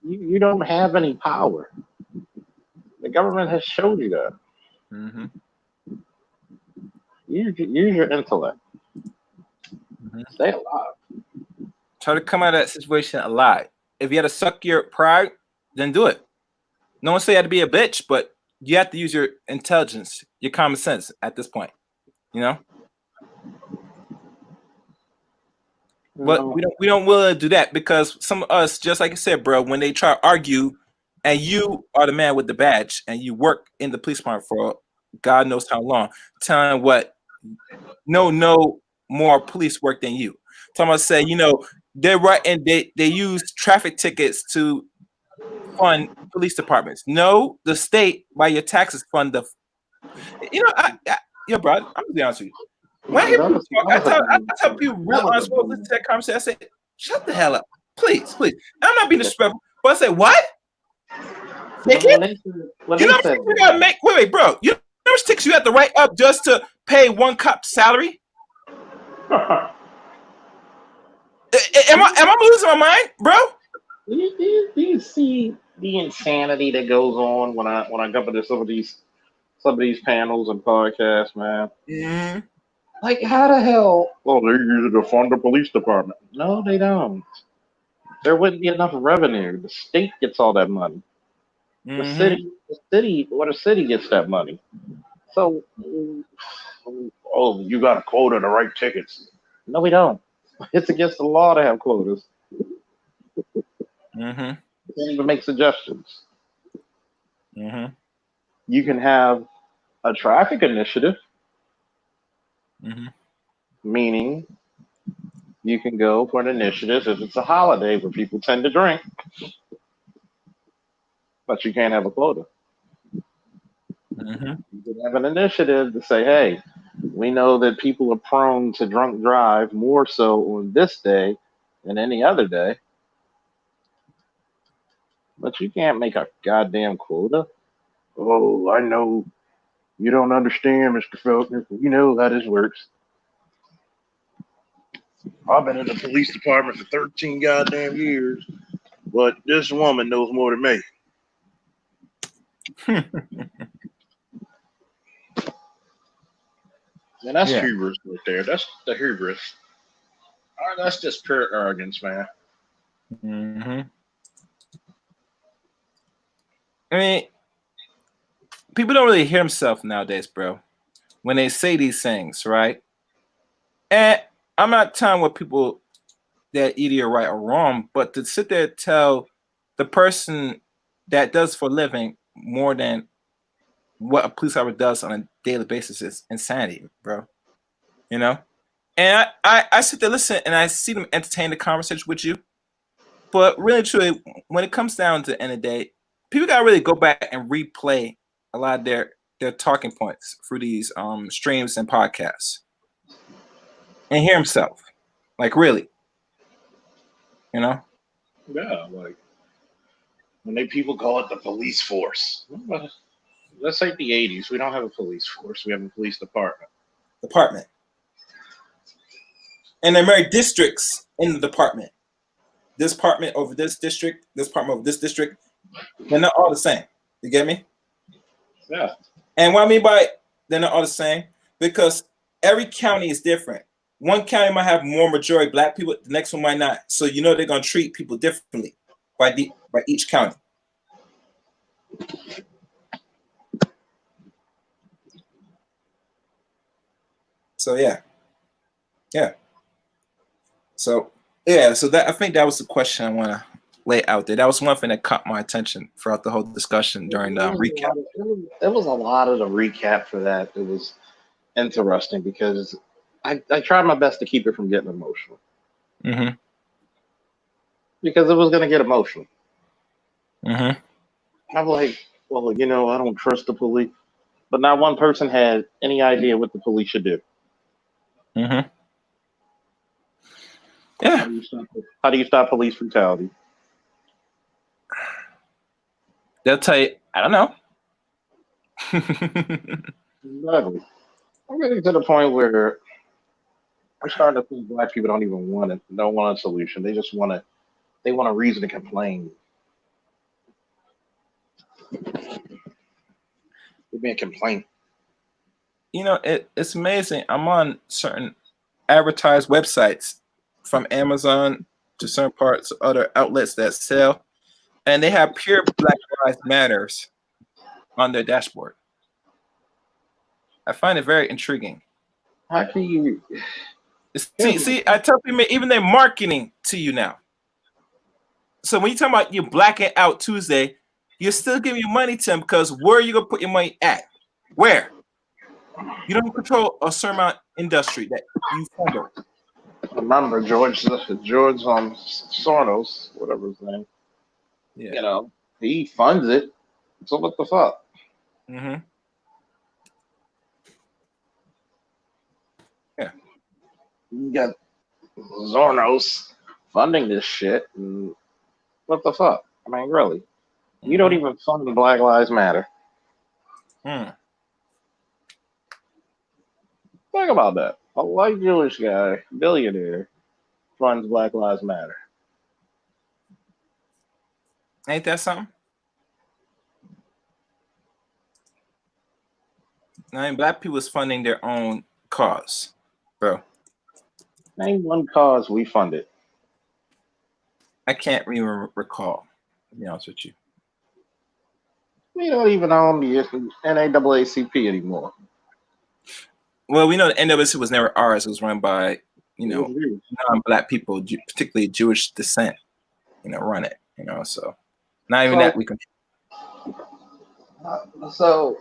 You don't have any power. The government has showed you that. Use your intellect. Stay alive. Try to come out of that situation alive. If you had to suck your pride, then do it. No one say you had to be a bitch, but you have to use your intelligence, your common sense at this point. You know? But we don't willing to do that because some of us, just like I said, bro, when they try to argue and you are the man with the badge and you work in the police department for God knows how long, telling what no more police work than you. Someone say, you know, they're right and they use traffic tickets to fund police departments. No, the state by your taxes fund the. You know, bro, I'm gonna be honest with you. When I hear people talk, I tell people real honest, listen to that conversation. I say, shut the hell up, please. I'm not being disrespectful, but I say, what? They can't. You know, we gotta make. Wait, bro. You know, much tickets you have to write up just to pay one cop's salary? Am I losing my mind, bro? Do you see the insanity that goes on when I come into some of these panels and podcasts, man? Mm-hmm. Like, how the hell? Well, they use it to fund the police department. No, they don't. There wouldn't be enough revenue. The state gets all that money. The city, the city gets that money. So, oh, you got a quota to write tickets. No, we don't. It's against the law to have quotas. Mm-hmm. You can't even make suggestions. Mm-hmm. You can have a traffic initiative, meaning you can go for an initiative if it's a holiday where people tend to drink, but you can't have a quota. You can have an initiative to say, hey, we know that people are prone to drunk drive more so on this day than any other day, but you can't make a goddamn quota. Oh, I know you don't understand, Mr. Faulkner. You know how this works. I've been in the police department for 13 goddamn years, but this woman knows more than me. And that's hubris right there. That's the hubris. That's just pure arrogance, man. I mean, people don't really hear themselves nowadays, bro, when they say these things, right? And I'm not telling what people that either you're right or wrong, but to sit there and tell the person that does for a living more than what a police officer does on a daily basis is insanity, bro. You know? And I sit there, listen, and I see them entertain the conversation with you. But really, truly, when it comes down to the end of the day, people gotta really go back and replay a lot of their talking points through these streams and podcasts. And hear himself. Like, really. You know? Yeah, like when people call it the police force. That's like the 80s. We don't have a police force. We have a police department. And there are districts in the department. This department over this district, this department over this district. They're not all the same. You get me? Yeah. And what I mean by they're not all the same, because every county is different. One county might have more majority black people, the next one might not. So you know they're gonna treat people differently by each county. So yeah. So that I think that was the question I want to lay out there. That was one thing that caught my attention throughout the whole discussion during the recap. There was a lot of the recap for that. It was interesting because I tried my best to keep it from getting emotional. Because it was going to get emotional. I'm like, well, I don't trust the police. But not one person had any idea what the police should do. Yeah. How do you stop police brutality? They'll tell you, I don't know. Exactly. I'm getting to the point where I'm starting to think black people don't want a solution. They just want a reason to complain. They're being complained. It's amazing. I'm on certain advertised websites from Amazon to certain parts of other outlets that sell, and they have pure Black Lives Matters on their dashboard. I find it very intriguing. How can you see? I tell people even they're marketing to you now. So when you talk about you blacking out Tuesday, you're still giving your money to them because where are you gonna put your money at? Where? You don't control a certain amount of industry that you fund. Remember George Soros, whatever his name. Yeah. He funds it. So what the fuck? Yeah. You got Soros funding this shit. And what the fuck? I mean, really? You don't even fund Black Lives Matter. Think about that. A white Jewish guy, billionaire, funds Black Lives Matter. Ain't that something? I mean, black people is funding their own cause, bro. Name one cause we funded. I can't even recall, to be honest with you. We don't even own the NAACP anymore. Well, we know the NWC was never ours. It was run by, non-black people, particularly Jewish descent, run it, so not even that we can. So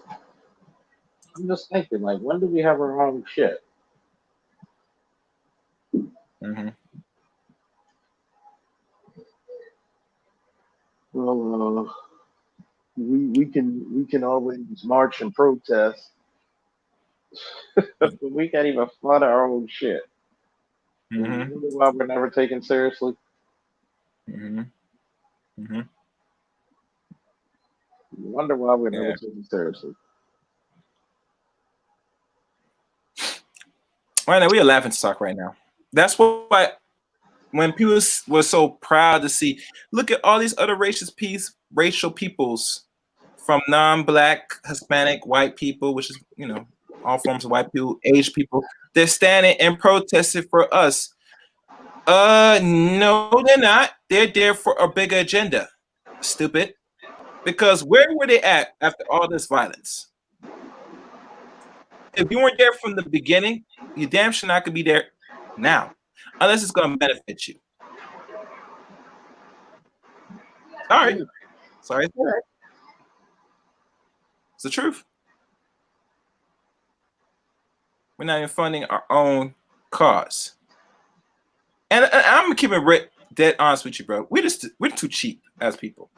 I'm just thinking, like, when do we have our own shit? Mm-hmm. Well, we can always march and protest, but we can't even fund our own shit. Mm-hmm. Why we're never taken seriously? Mm-hmm. Mm-hmm. Wonder why we're never taken seriously. Right now, we are laughing stock right now. That's why when people were so proud to see, look at all these other racial peoples, from non-black, Hispanic, white people, which is all forms of white people, Asian people. They're standing and protesting for us. No, they're not. They're there for a bigger agenda. Stupid. Because where were they at after all this violence? If you weren't there from the beginning, you damn sure not gonna be there now, unless it's gonna benefit you. Sorry. It's the truth. We're not even funding our own cause. And I'm gonna keep it dead honest with you, bro. We're too cheap as people.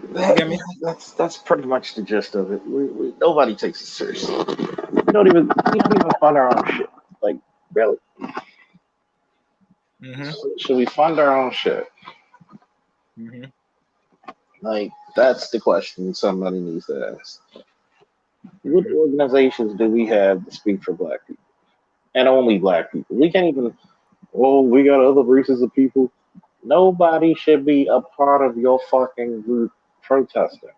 You get me? That's pretty much the gist of it. Nobody takes it seriously. We don't even fund our own shit. Like, really? Mm-hmm. Should we fund our own shit? Mm-hmm. Like, that's the question somebody needs to ask. What organizations do we have to speak for black people? And only black people. We can't even, we got other races of people. Nobody should be a part of your fucking group protesting.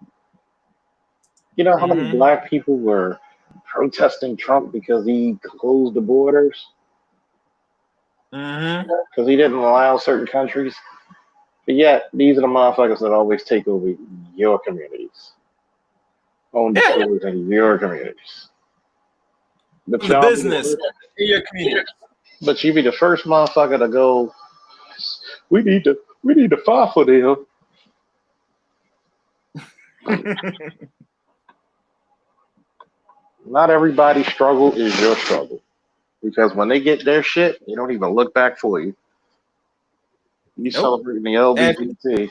You know how many black people were protesting Trump because he closed the borders? Because he didn't allow certain countries. But yet, these are the motherfuckers that always take over your communities. Own the stores in your communities. But the business in your community. But you be the first motherfucker to go, we need to fight for them. Not everybody's struggle is your struggle. Because when they get their shit, they don't even look back for you. You celebrating the LGBT,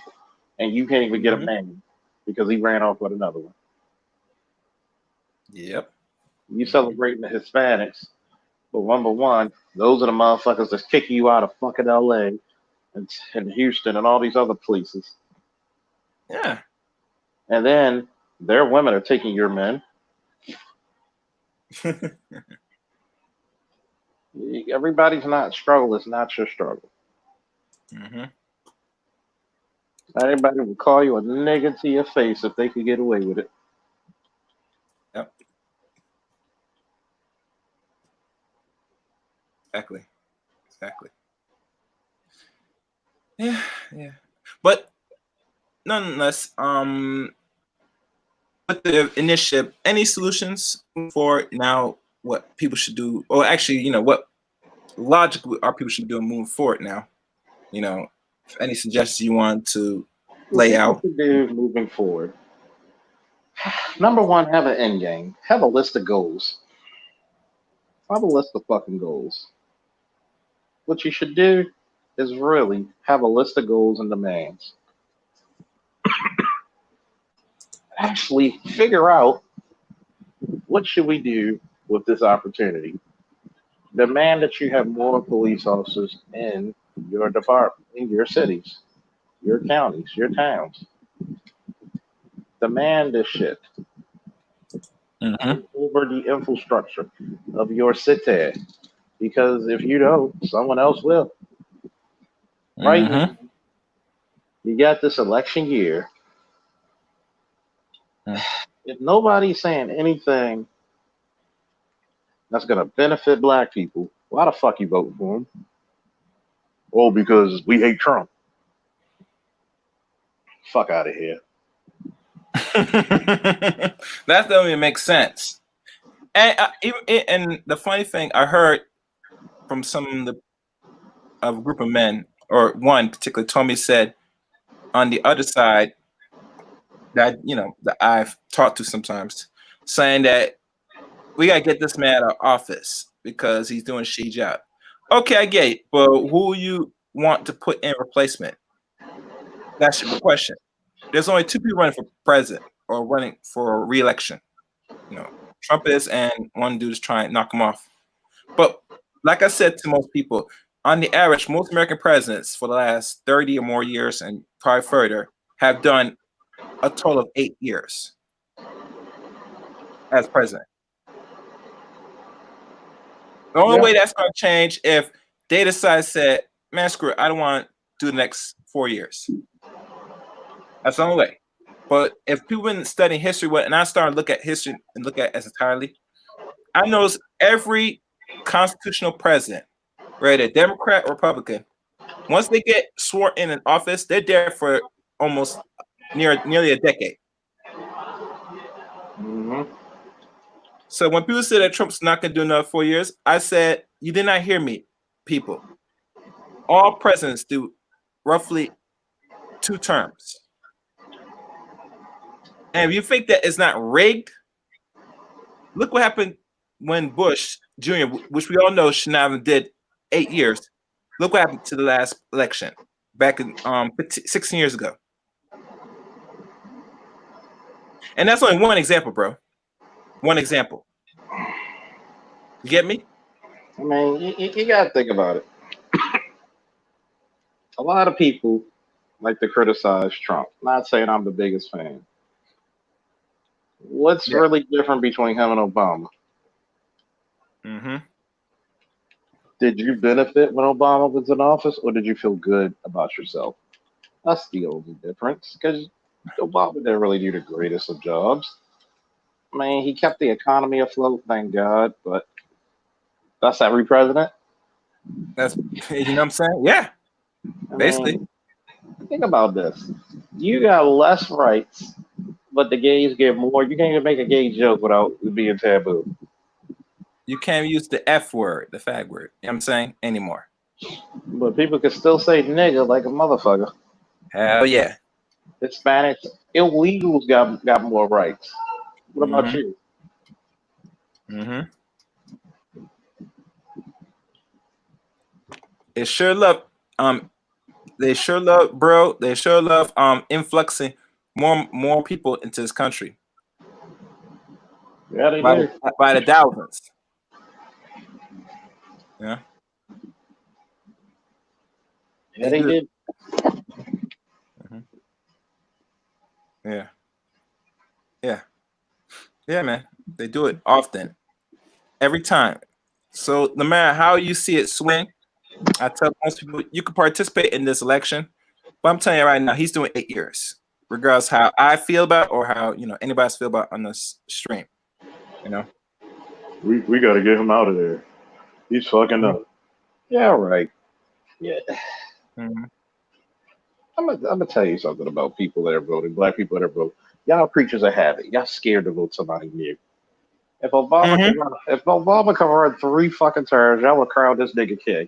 and you can't even get a man because he ran off with another one. Yep. You celebrating the Hispanics, but number one, those are the motherfuckers that's kicking you out of fucking LA and Houston and all these other places. Yeah. And then their women are taking your men. Everybody's not struggle. It's not your struggle. Everybody would call you a nigga to your face if they could get away with it. Yep. Exactly. Yeah. But nonetheless, with the initiative, any solutions for now what people should do, or actually, what logically our people should be doing moving forward now? Any suggestions you want to lay out? What to do moving forward? Number one, have an end game. Have a list of goals. Have a list of fucking goals. What you should do is really have a list of goals and demands. Actually, figure out what should we do with this opportunity. Demand that you have more police officers in your department, in your cities, your counties, your towns. Demand this shit. over the infrastructure of your city. Because if you don't, someone else will. Right now, you got this election year. If nobody's saying anything that's going to benefit black people, why the fuck you voting for him? Oh, because we hate Trump. Fuck out of here. That doesn't even make sense. And the funny thing, I heard from some of a group of men, or one particular told me, said on the other side that that I've talked to sometimes, saying that we gotta get this man out of office because he's doing shit job. Okay, I get it, but who you want to put in replacement? That's the question. There's only two people running for president or running for re-election. Trump is, and one dude is trying to knock him off. But like I said to most people, on the average, most American presidents for the last 30 or more years, and probably further, have done a total of 8 years as president. The only way that's going to change if they decide, said, man, screw it, I don't want to do the next 4 years. That's the only way. But if people been studying history, and I started to look at history and look at it as entirely, I noticed every constitutional president, whether Democrat or Republican, once they get sworn in office, they're there for almost nearly a decade. So when people say that Trump's not going to do another 4 years, I said, you did not hear me, people. All presidents do roughly 2 terms. And if you think that it's not rigged, look what happened when Bush Jr., which we all know should not have did 8 years. Look what happened to the last election back in 16 years ago. And that's only one example, bro. One example. You get me? I mean, you got to think about it. A lot of people like to criticize Trump. Not saying I'm the biggest fan. What's really different between him and Obama? Did you benefit when Obama was in office, or did you feel good about yourself? That's the only difference, because Obama didn't really do the greatest of jobs. I mean, he kept the economy afloat, thank God, but that's every president. That's, you know what I'm saying? Yeah. Basically. Think about this. You got less rights, but the gays get more. You can't even make a gay joke without it being taboo. You can't use the F word, the fag word, you know what I'm saying, anymore. But people can still say nigga like a motherfucker. Hell yeah. Hispanics, illegals got more rights. What about you? They sure love bro. They sure love influxing more people into this country. Yeah, they do. By the thousands. Yeah. Yeah, they did. Yeah. Yeah. Yeah, man. They do it often. Every time. So no matter how you see it swing, I tell most people you can participate in this election, but I'm telling you right now, he's doing 8 years, regardless how I feel about or how anybody else feel about on this stream. We got to get him out of there. He's fucking up. Yeah, right. Yeah. I'm gonna tell you something about people that are voting, black people that are voting. Y'all creatures of habit. Y'all scared to vote somebody new. If Obama can run 3 fucking terms, y'all would crown this nigga king.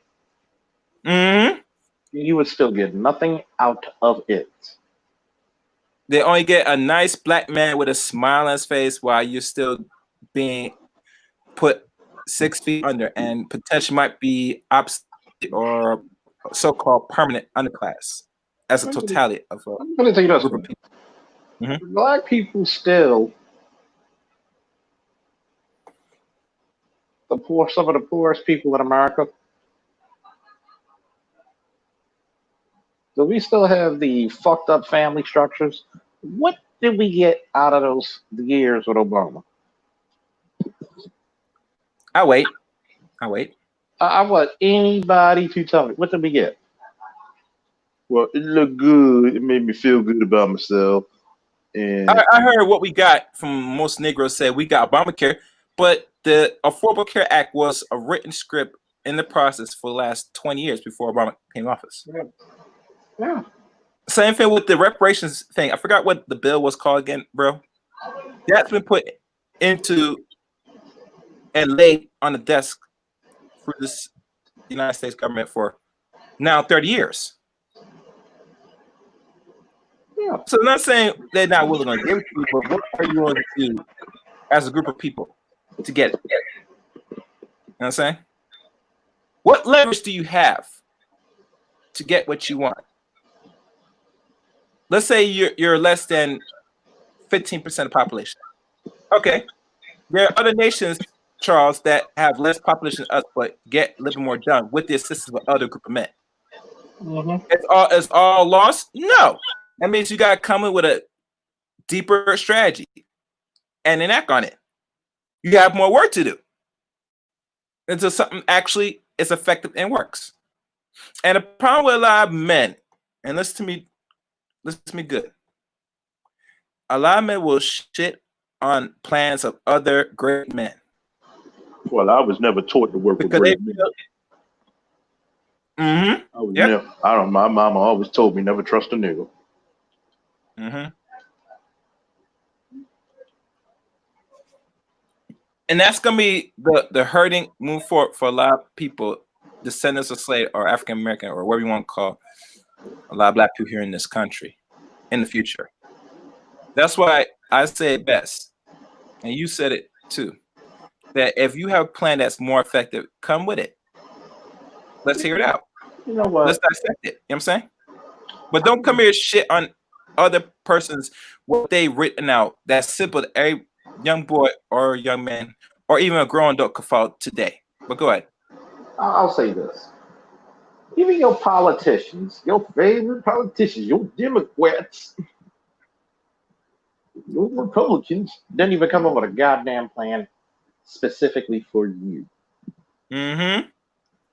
You would still get nothing out of it. They only get a nice black man with a smile on his face while you're still being put 6 feet under and potentially might be obsolete or so-called permanent underclass as a totality of a I'm going to tell you this. group of people. Black people still some of the poorest people in America. Do we still have the fucked up family structures? What did we get out of those years with Obama? I'll wait. I want anybody to tell me what did we get. Well, it looked good. It made me feel good about myself. And I heard what we got from most Negroes said we got Obamacare, but the Affordable Care Act was a written script in the process for the last 20 years before Obama came to office. yeah. Same thing with the reparations thing. I forgot what the bill was called again, bro. That's been put into and laid on the desk for this United States government for now 30 years. Yeah. So I'm not saying they're not willing to give it to you, but what are you willing to do as a group of people to get it? You know what I'm saying? What leverage do you have to get what you want? Let's say you're less than 15% of the population. Okay. There are other nations, Charles, that have less population than us, but get a little more done with the assistance of other group of men. Mm-hmm. It's all lost? No. That means you got to come in with a deeper strategy and enact on it. You have more work to do until something actually is effective and works. And the problem with a lot of men, and listen to me good. A lot of men will shit on plans of other great men. Well, I was never taught to work with Because great men. Mm-hmm. I was never. I don't. My mama always told me never trust a nigga. Mm-hmm. And that's gonna be the hurting move for a lot of people, descendants of slave or African American or whatever you want to call a lot of black people here in this country in the future. That's why I say it best, and you said it too, that if you have a plan that's more effective, come with it. Let's hear it out. You know what? Let's dissect it. You know what I'm saying? But don't come here shit on other persons what they written out. That's simple that every young boy or young man or even a grown adult could follow today. But go ahead. I'll say this. Even your politicians, your favorite politicians, your Democrats, your Republicans, didn't even come up with a goddamn plan specifically for you. Mm-hmm.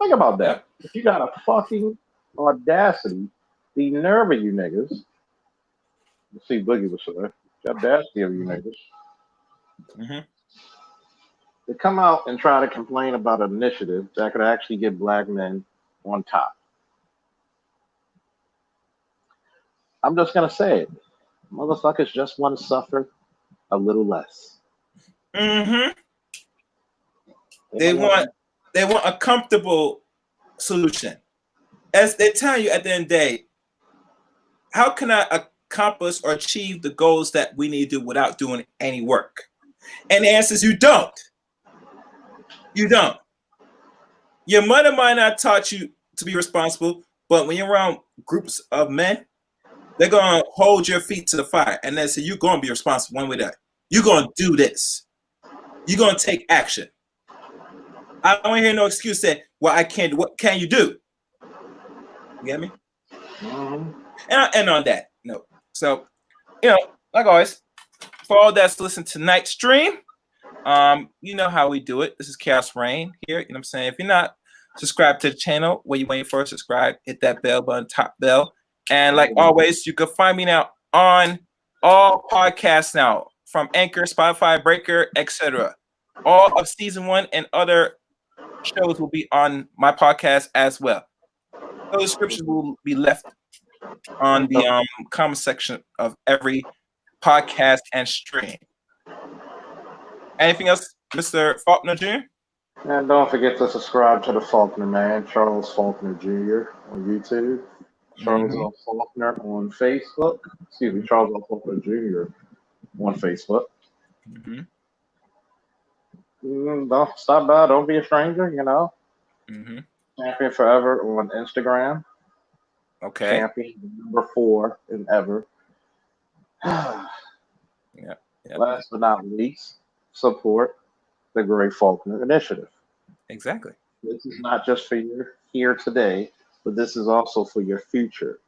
Think about that. If you got a fucking audacity, the nerve of you niggas. Let's see, Boogie was there. The audacity of you niggas. Mm-hmm. To come out and try to complain about an initiative that could actually get black men on top. I'm just gonna say it. Motherfuckers just want to suffer a little less. Mm-hmm. They want a comfortable solution. As they tell you at the end of the day, how can I accomplish or achieve the goals that we need to do without doing any work? And the answer is you don't. You don't. Your mother might not taught you to be responsible, but when you're around groups of men, they're gonna hold your feet to the fire and they say you're gonna be responsible one way or the other. You're gonna do this. You're gonna take action. I don't hear no excuse that, well, I can't do. What can you do? You get me? Mm-hmm. And on that note, so like always, for all that's listening to tonight's stream, you know how we do it. This is Chaos Rain here. You know what I'm saying? If you're not subscribed to the channel, what you waiting for? Subscribe, hit that bell button, top bell. And like always, you can find me now on all podcasts now, from Anchor, Spotify, Breaker, etc. All of season 1 and other shows will be on my podcast as well. Those descriptions will be left on the comment section of every podcast and stream. Anything else, Mr. Faulkner Jr.? And don't forget to subscribe to the Faulkner Man, Charles Faulkner Jr. on YouTube, Charles L. Faulkner on Facebook. Excuse me, Charles L. Faulkner Jr. on Facebook. Don't stop by. Don't be a stranger. Champion Forever on Instagram. Okay. Champion number 4 and ever. Yeah. Last but not least, support the Great Faulkner Initiative. Exactly. This is not just for your here today, but this is also for your future.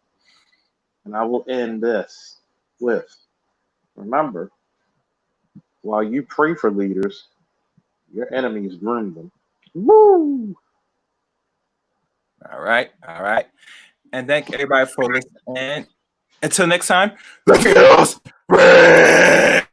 And I will end this with, remember, while you pray for leaders, Your enemies groomed them. Woo! All right. All right. And thank everybody for listening. And until next time, the Heroes Brand!